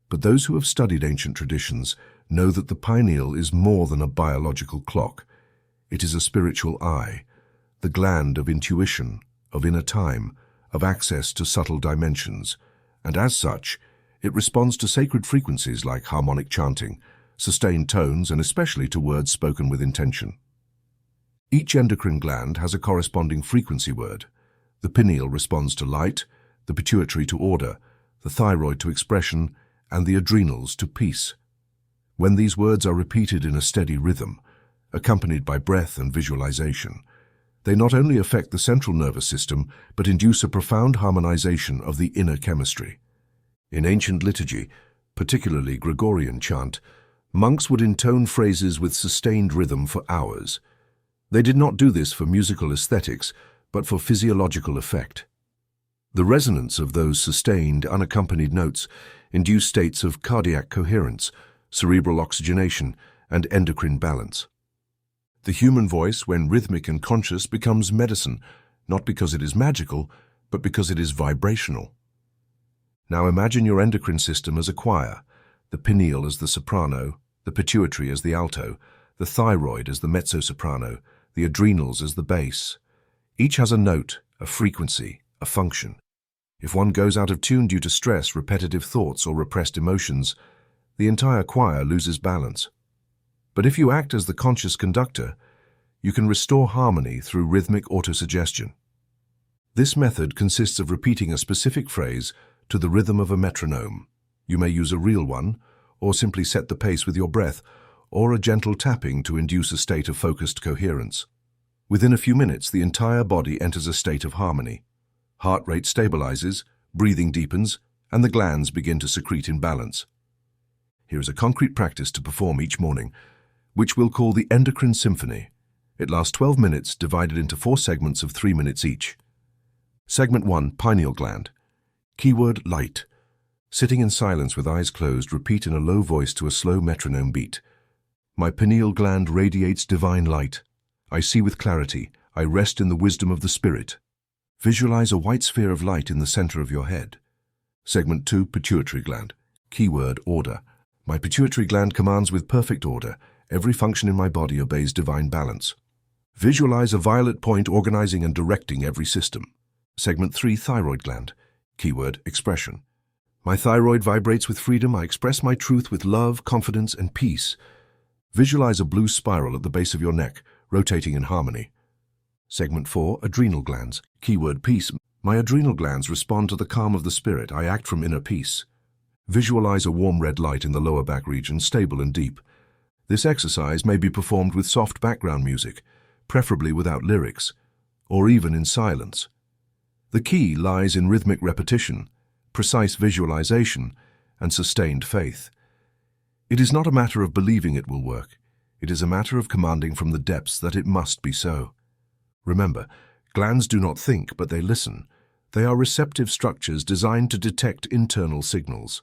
But those who have studied ancient traditions know that the pineal is more than a biological clock. It is a spiritual eye, the gland of intuition, of inner time, of access to subtle dimensions, and as such, it responds to sacred frequencies like harmonic chanting, sustained tones, and especially to words spoken with intention. Each endocrine gland has a corresponding frequency word. The pineal responds to light, the pituitary to order, the thyroid to expression, and the adrenals to peace. When these words are repeated in a steady rhythm, accompanied by breath and visualization, they not only affect the central nervous system, but induce a profound harmonization of the inner chemistry. In ancient liturgy, particularly Gregorian chant, monks would intone phrases with sustained rhythm for hours. They did not do this for musical aesthetics, but for physiological effect. The resonance of those sustained, unaccompanied notes induced states of cardiac coherence, cerebral oxygenation, and endocrine balance. The human voice, when rhythmic and conscious, becomes medicine, not because it is magical, but because it is vibrational. Now imagine your endocrine system as a choir, the pineal as the soprano, the pituitary as the alto, the thyroid as the mezzo-soprano, the adrenals as the bass. Each has a note, a frequency, a function. If one goes out of tune due to stress, repetitive thoughts, or repressed emotions, the entire choir loses balance. But if you act as the conscious conductor, you can restore harmony through rhythmic autosuggestion. This method consists of repeating a specific phrase to the rhythm of a metronome. You may use a real one, or simply set the pace with your breath, or a gentle tapping to induce a state of focused coherence. Within a few minutes, the entire body enters a state of harmony. Heart rate stabilizes, breathing deepens, and the glands begin to secrete in balance. Here is a concrete practice to perform each morning, which we'll call the Endocrine Symphony. It lasts 12 minutes, divided into 4 segments of 3 minutes each. Segment 1, Pineal Gland. Keyword, light. Sitting in silence with eyes closed, repeat in a low voice to a slow metronome beat. My pineal gland radiates divine light. I see with clarity. I rest in the wisdom of the Spirit. Visualize a white sphere of light in the center of your head. Segment 2, pituitary gland. Keyword, order. My pituitary gland commands with perfect order. Every function in my body obeys divine balance. Visualize a violet point organizing and directing every system. Segment 3, thyroid gland. Keyword, expression. My thyroid vibrates with freedom. I express my truth with love, confidence, and peace. Visualize a blue spiral at the base of your neck, rotating in harmony. Segment 4, adrenal glands. Keyword, peace. My adrenal glands respond to the calm of the spirit. I act from inner peace. Visualize a warm red light in the lower back region, stable and deep. This exercise may be performed with soft background music, preferably without lyrics, or even in silence. The key lies in rhythmic repetition, precise visualization, and sustained faith. It is not a matter of believing it will work. It is a matter of commanding from the depths that it must be so. Remember, glands do not think, but they listen. They are receptive structures designed to detect internal signals.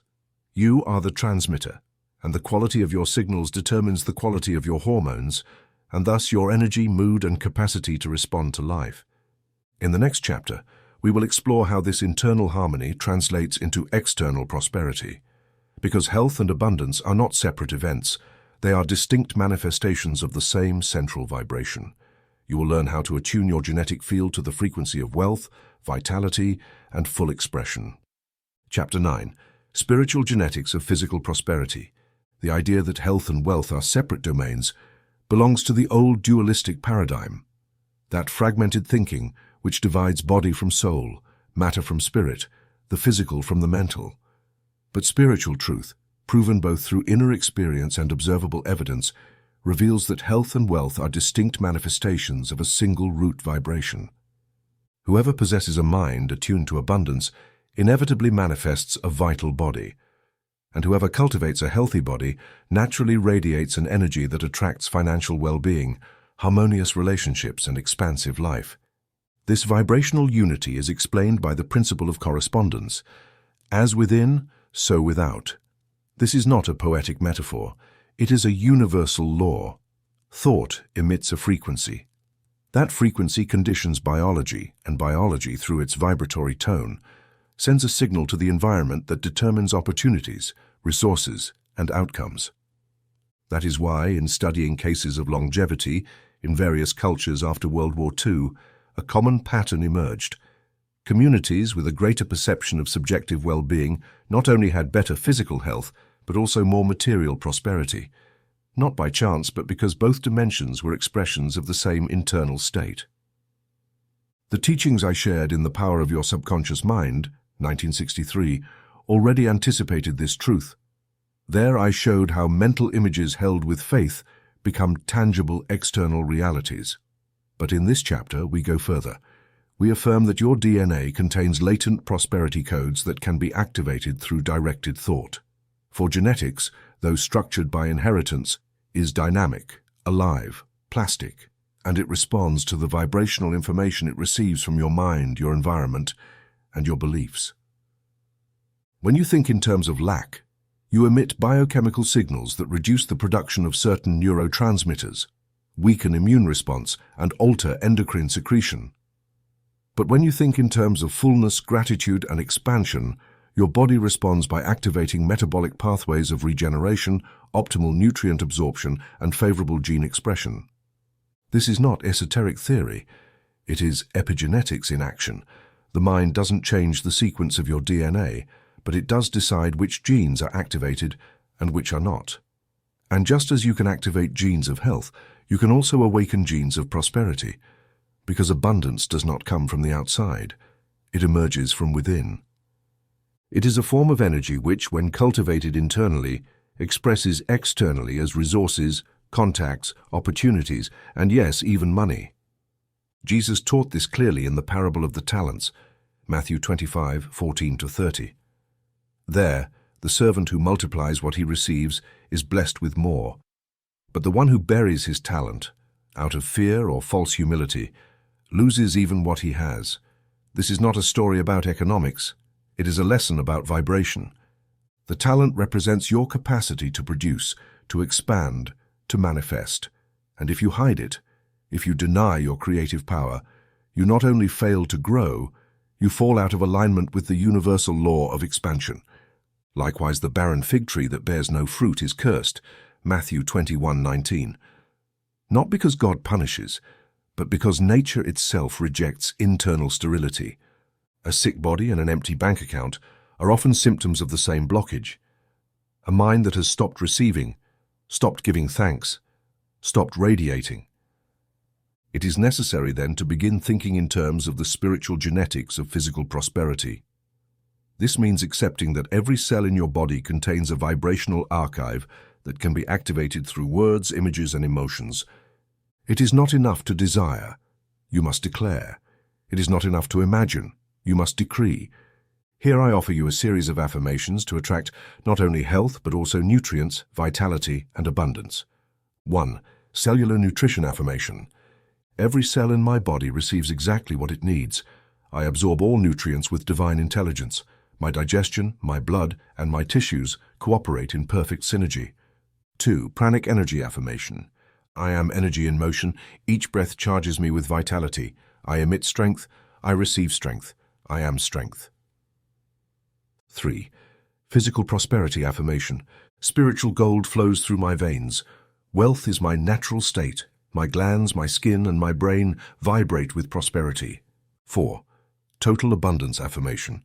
You are the transmitter, and the quality of your signals determines the quality of your hormones, and thus your energy, mood, and capacity to respond to life. In the next chapter, we will explore how this internal harmony translates into external prosperity. Because health and abundance are not separate events, they are distinct manifestations of the same central vibration. You will learn how to attune your genetic field to the frequency of wealth, vitality, and full expression. Chapter 9. Spiritual genetics of physical prosperity. The idea that health and wealth are separate domains belongs to the old dualistic paradigm. That fragmented thinking which divides body from soul, matter from spirit, the physical from the mental. But spiritual truth, proven both through inner experience and observable evidence, reveals that health and wealth are distinct manifestations of a single root vibration. Whoever possesses a mind attuned to abundance inevitably manifests a vital body, and whoever cultivates a healthy body naturally radiates an energy that attracts financial well-being, harmonious relationships, and expansive life. This vibrational unity is explained by the principle of correspondence. As within, so without. This is not a poetic metaphor. It is a universal law. Thought emits a frequency. That frequency conditions biology, and biology, through its vibratory tone, sends a signal to the environment that determines opportunities, resources, and outcomes. That is why, in studying cases of longevity in various cultures after World War II, a common pattern emerged. Communities with a greater perception of subjective well-being not only had better physical health, but also more material prosperity, not by chance, but because both dimensions were expressions of the same internal state. The teachings I shared in The Power of Your Subconscious Mind, 1963, already anticipated this truth. There I showed how mental images held with faith become tangible external realities. But in this chapter, we go further. We affirm that your DNA contains latent prosperity codes that can be activated through directed thought. For genetics, though structured by inheritance, is dynamic, alive, plastic, and it responds to the vibrational information it receives from your mind, your environment, and your beliefs. When you think in terms of lack, you emit biochemical signals that reduce the production of certain neurotransmitters, weaken immune response, and alter endocrine secretion. But when you think in terms of fullness, gratitude, and expansion, your body responds by activating metabolic pathways of regeneration, optimal nutrient absorption, and favorable gene expression. This is not esoteric theory. It is epigenetics in action. The mind doesn't change the sequence of your DNA, but it does decide which genes are activated and which are not. And just as you can activate genes of health, you can also awaken genes of prosperity, because abundance does not come from the outside. It emerges from within. It is a form of energy which, when cultivated internally, expresses externally as resources, contacts, opportunities, and yes, even money. Jesus taught this clearly in the parable of the talents, Matthew 25:14-30. There, the servant who multiplies what he receives is blessed with more. But the one who buries his talent, out of fear or false humility, loses even what he has. This is not a story about economics. It is a lesson about vibration. The talent represents your capacity to produce, to expand, to manifest. And if you hide it, if you deny your creative power, you not only fail to grow, you fall out of alignment with the universal law of expansion. Likewise, the barren fig tree that bears no fruit is cursed. Matthew 21:19. Not because God punishes, but because nature itself rejects internal sterility. A sick body and an empty bank account are often symptoms of the same blockage. A mind that has stopped receiving, stopped giving thanks, stopped radiating. It is necessary then to begin thinking in terms of the spiritual genetics of physical prosperity. This means accepting that every cell in your body contains a vibrational archive that can be activated through words, images, and emotions. It is not enough to desire. You must declare. It is not enough to imagine. You must decree. Here I offer you a series of affirmations to attract not only health but also nutrients, vitality, and abundance. 1. Cellular nutrition affirmation. Every cell in my body receives exactly what it needs. I absorb all nutrients with divine intelligence. My digestion, my blood, and my tissues cooperate in perfect synergy. 2. Pranic energy affirmation. I am energy in motion. Each breath charges me with vitality. I emit strength. I receive strength. I am strength. 3. Physical prosperity affirmation. Spiritual gold flows through my veins. Wealth is my natural state. My glands, my skin, and my brain vibrate with prosperity. 4. Total abundance affirmation.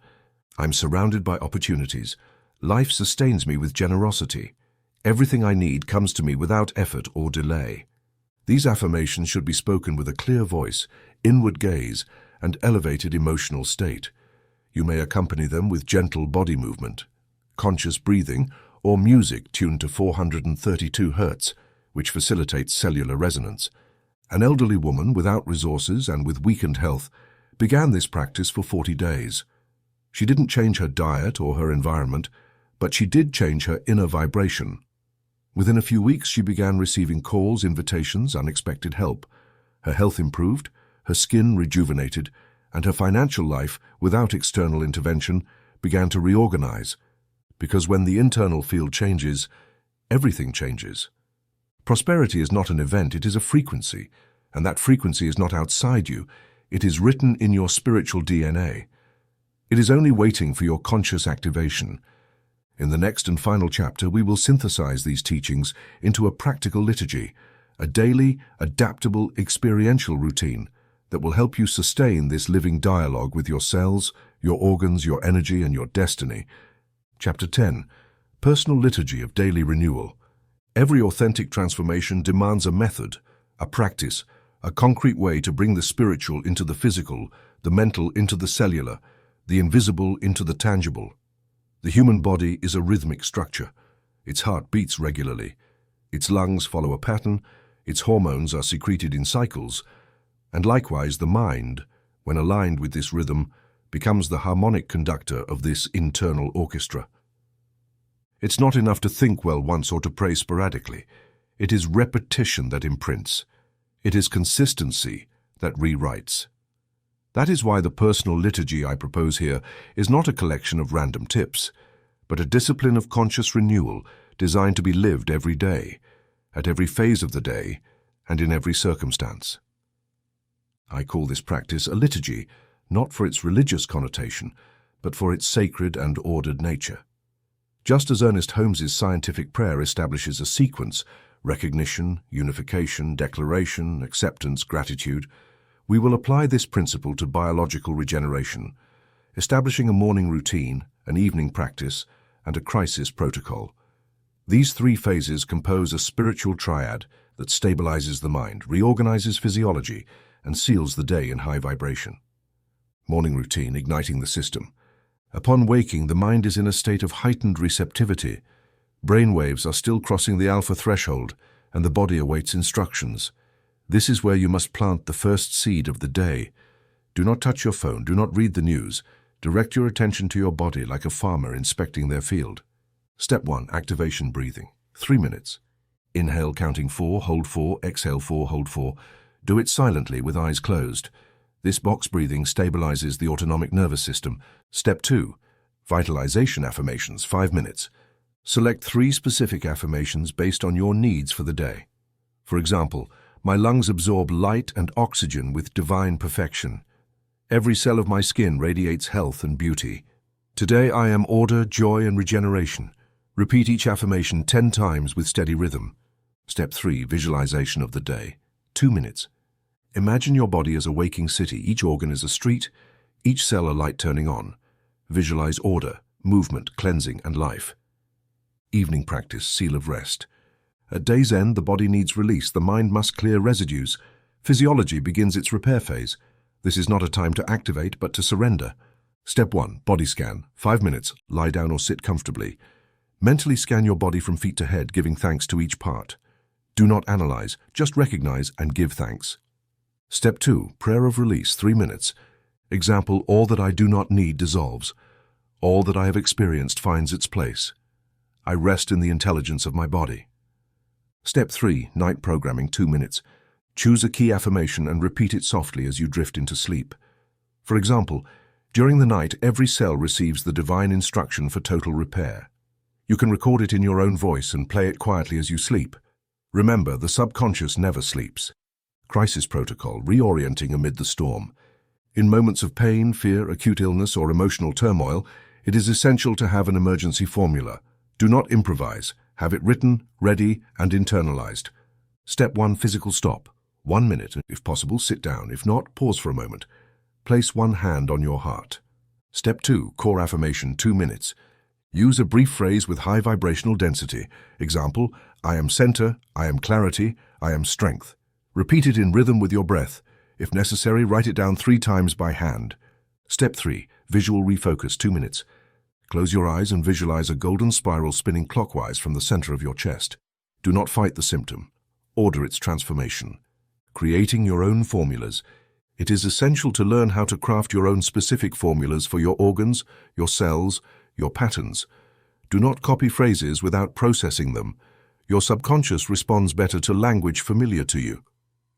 I'm surrounded by opportunities. Life sustains me with generosity. Everything I need comes to me without effort or delay. These affirmations should be spoken with a clear voice, inward gaze, and elevated emotional state. You may accompany them with gentle body movement, conscious breathing, or music tuned to 432 Hz, which facilitates cellular resonance. An elderly woman without resources and with weakened health began this practice for 40 days. She didn't change her diet or her environment, but she did change her inner vibration. Within a few weeks, she began receiving calls, invitations, unexpected help. Her health improved, her skin rejuvenated, and her financial life, without external intervention, began to reorganize. Because when the internal field changes, everything changes. Prosperity is not an event, it is a frequency, and that frequency is not outside you. It is written in your spiritual DNA. It is only waiting for your conscious activation. In the next and final chapter, we will synthesize these teachings into a practical liturgy, a daily, adaptable, experiential routine that will help you sustain this living dialogue with your cells, your organs, your energy, and your destiny. Chapter 10. Personal Liturgy of Daily Renewal. Every authentic transformation demands a method, a practice, a concrete way to bring the spiritual into the physical, the mental into the cellular, the invisible into the tangible. The human body is a rhythmic structure. Its heart beats regularly. Its lungs follow a pattern. Its hormones are secreted in cycles. And likewise, the mind, when aligned with this rhythm, becomes the harmonic conductor of this internal orchestra. It's not enough to think well once or to pray sporadically. It is repetition that imprints. It is consistency that rewrites. That is why the personal liturgy I propose here is not a collection of random tips, but a discipline of conscious renewal designed to be lived every day, at every phase of the day, and in every circumstance. I call this practice a liturgy, not for its religious connotation, but for its sacred and ordered nature. Just as Ernest Holmes's scientific prayer establishes a sequence, recognition, unification, declaration, acceptance, gratitude, we will apply this principle to biological regeneration, establishing a morning routine, an evening practice, and a crisis protocol. These three phases compose a spiritual triad that stabilizes the mind, reorganizes physiology, and seals the day in high vibration. Morning routine, igniting the system. Upon waking, the mind is in a state of heightened receptivity. Brain waves are still crossing the alpha threshold, and the body awaits instructions. This is where you must plant the first seed of the day. Do not touch your phone, do not read the news. Direct your attention to your body like a farmer inspecting their field. Step 1. Activation breathing. 3 minutes. Inhale counting 4, hold 4, exhale 4, hold 4. Do it silently with eyes closed. This box breathing stabilizes the autonomic nervous system. Step 2. Vitalization affirmations, 5 minutes. Select 3 specific affirmations based on your needs for the day. For example, my lungs absorb light and oxygen with divine perfection. Every cell of my skin radiates health and beauty. Today I am order, joy, and regeneration. Repeat each affirmation 10 times with steady rhythm. Step 3. Visualization of the day. 2 minutes. Imagine your body as a waking city. Each organ is a street, each cell a light turning on. Visualize order, movement, cleansing, and life. Evening practice, seal of rest. At day's end, the body needs release. The mind must clear residues. Physiology begins its repair phase. This is not a time to activate, but to surrender. Step 1. Body scan. 5 minutes. Lie down or sit comfortably. Mentally scan your body from feet to head, giving thanks to each part. Do not analyze, just recognize and give thanks. Step 2. Prayer of release. 3 minutes. Example, all that I do not need dissolves. All that I have experienced finds its place. I rest in the intelligence of my body. Step 3. Night programming. 2 minutes. Choose a key affirmation and repeat it softly as you drift into sleep. For example, during the night, every cell receives the divine instruction for total repair. You can record it in your own voice and play it quietly as you sleep. Remember, the subconscious never sleeps. Crisis protocol, reorienting amid the storm. In moments of pain, fear, acute illness, or emotional turmoil, it is essential to have an emergency formula. Do not improvise. Have it written, ready, and internalized. Step 1. Physical stop. 1 minute. If possible, sit down. If not, pause for a moment. Place one hand on your heart. Step 2. Core affirmation. 2 minutes. Use a brief phrase with high vibrational density. Example, I am center, I am clarity, I am strength. Repeat it in rhythm with your breath. If necessary, write it down 3 times by hand. Step 3. Visual refocus. 2 minutes. Close your eyes and visualize a golden spiral spinning clockwise from the center of your chest. Do not fight the symptom. Order its transformation. Creating your own formulas. It is essential to learn how to craft your own specific formulas for your organs, your cells, your patterns. Do not copy phrases without processing them. Your subconscious responds better to language familiar to you.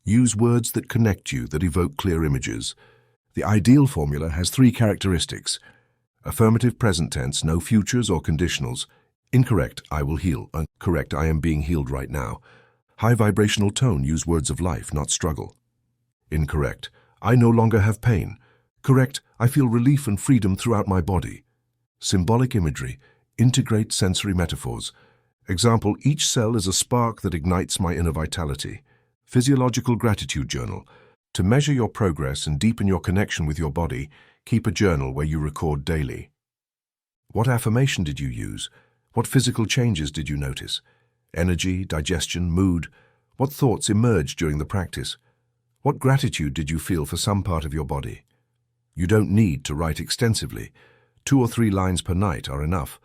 Use words that connect you, that evoke clear images. The ideal formula has 3 characteristics. Affirmative present tense, no futures or conditionals. Incorrect, I will heal. Correct, I am being healed right now. High vibrational tone, use words of life, not struggle. Incorrect, I no longer have pain. Correct, I feel relief and freedom throughout my body. Symbolic imagery, integrate sensory metaphors. Example, each cell is a spark that ignites my inner vitality. Physiological gratitude journal. To measure your progress and deepen your connection with your body, keep a journal where you record daily. What affirmation did you use? What physical changes did you notice? Energy, digestion, mood? What thoughts emerged during the practice? What gratitude did you feel for some part of your body? You don't need to write extensively. 2 or 3 lines per night are enough.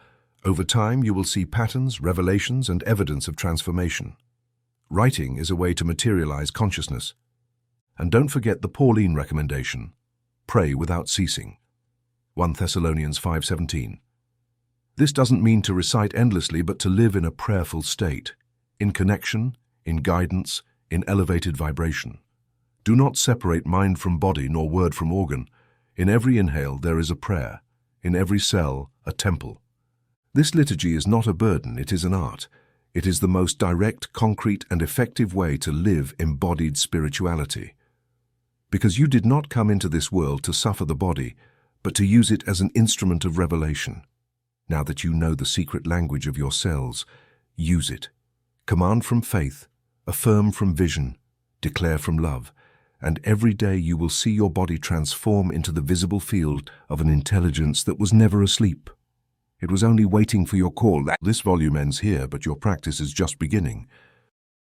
Over time, you will see patterns, revelations, and evidence of transformation. Writing is a way to materialize consciousness. And don't forget the Pauline recommendation. Pray without ceasing. 1 Thessalonians 5:17. This doesn't mean to recite endlessly, but to live in a prayerful state, in connection, in guidance, in elevated vibration. Do not separate mind from body nor word from organ. In every inhale there is a prayer. In every cell, a temple. This liturgy is not a burden, it is an art. It is the most direct, concrete, and effective way to live embodied spirituality. Because you did not come into this world to suffer the body, but to use it as an instrument of revelation. Now that you know the secret language of your cells, use it. Command from faith, affirm from vision, declare from love, and every day you will see your body transform into the visible field of an intelligence that was never asleep. It was only waiting for your call. This volume ends here, but your practice is just beginning.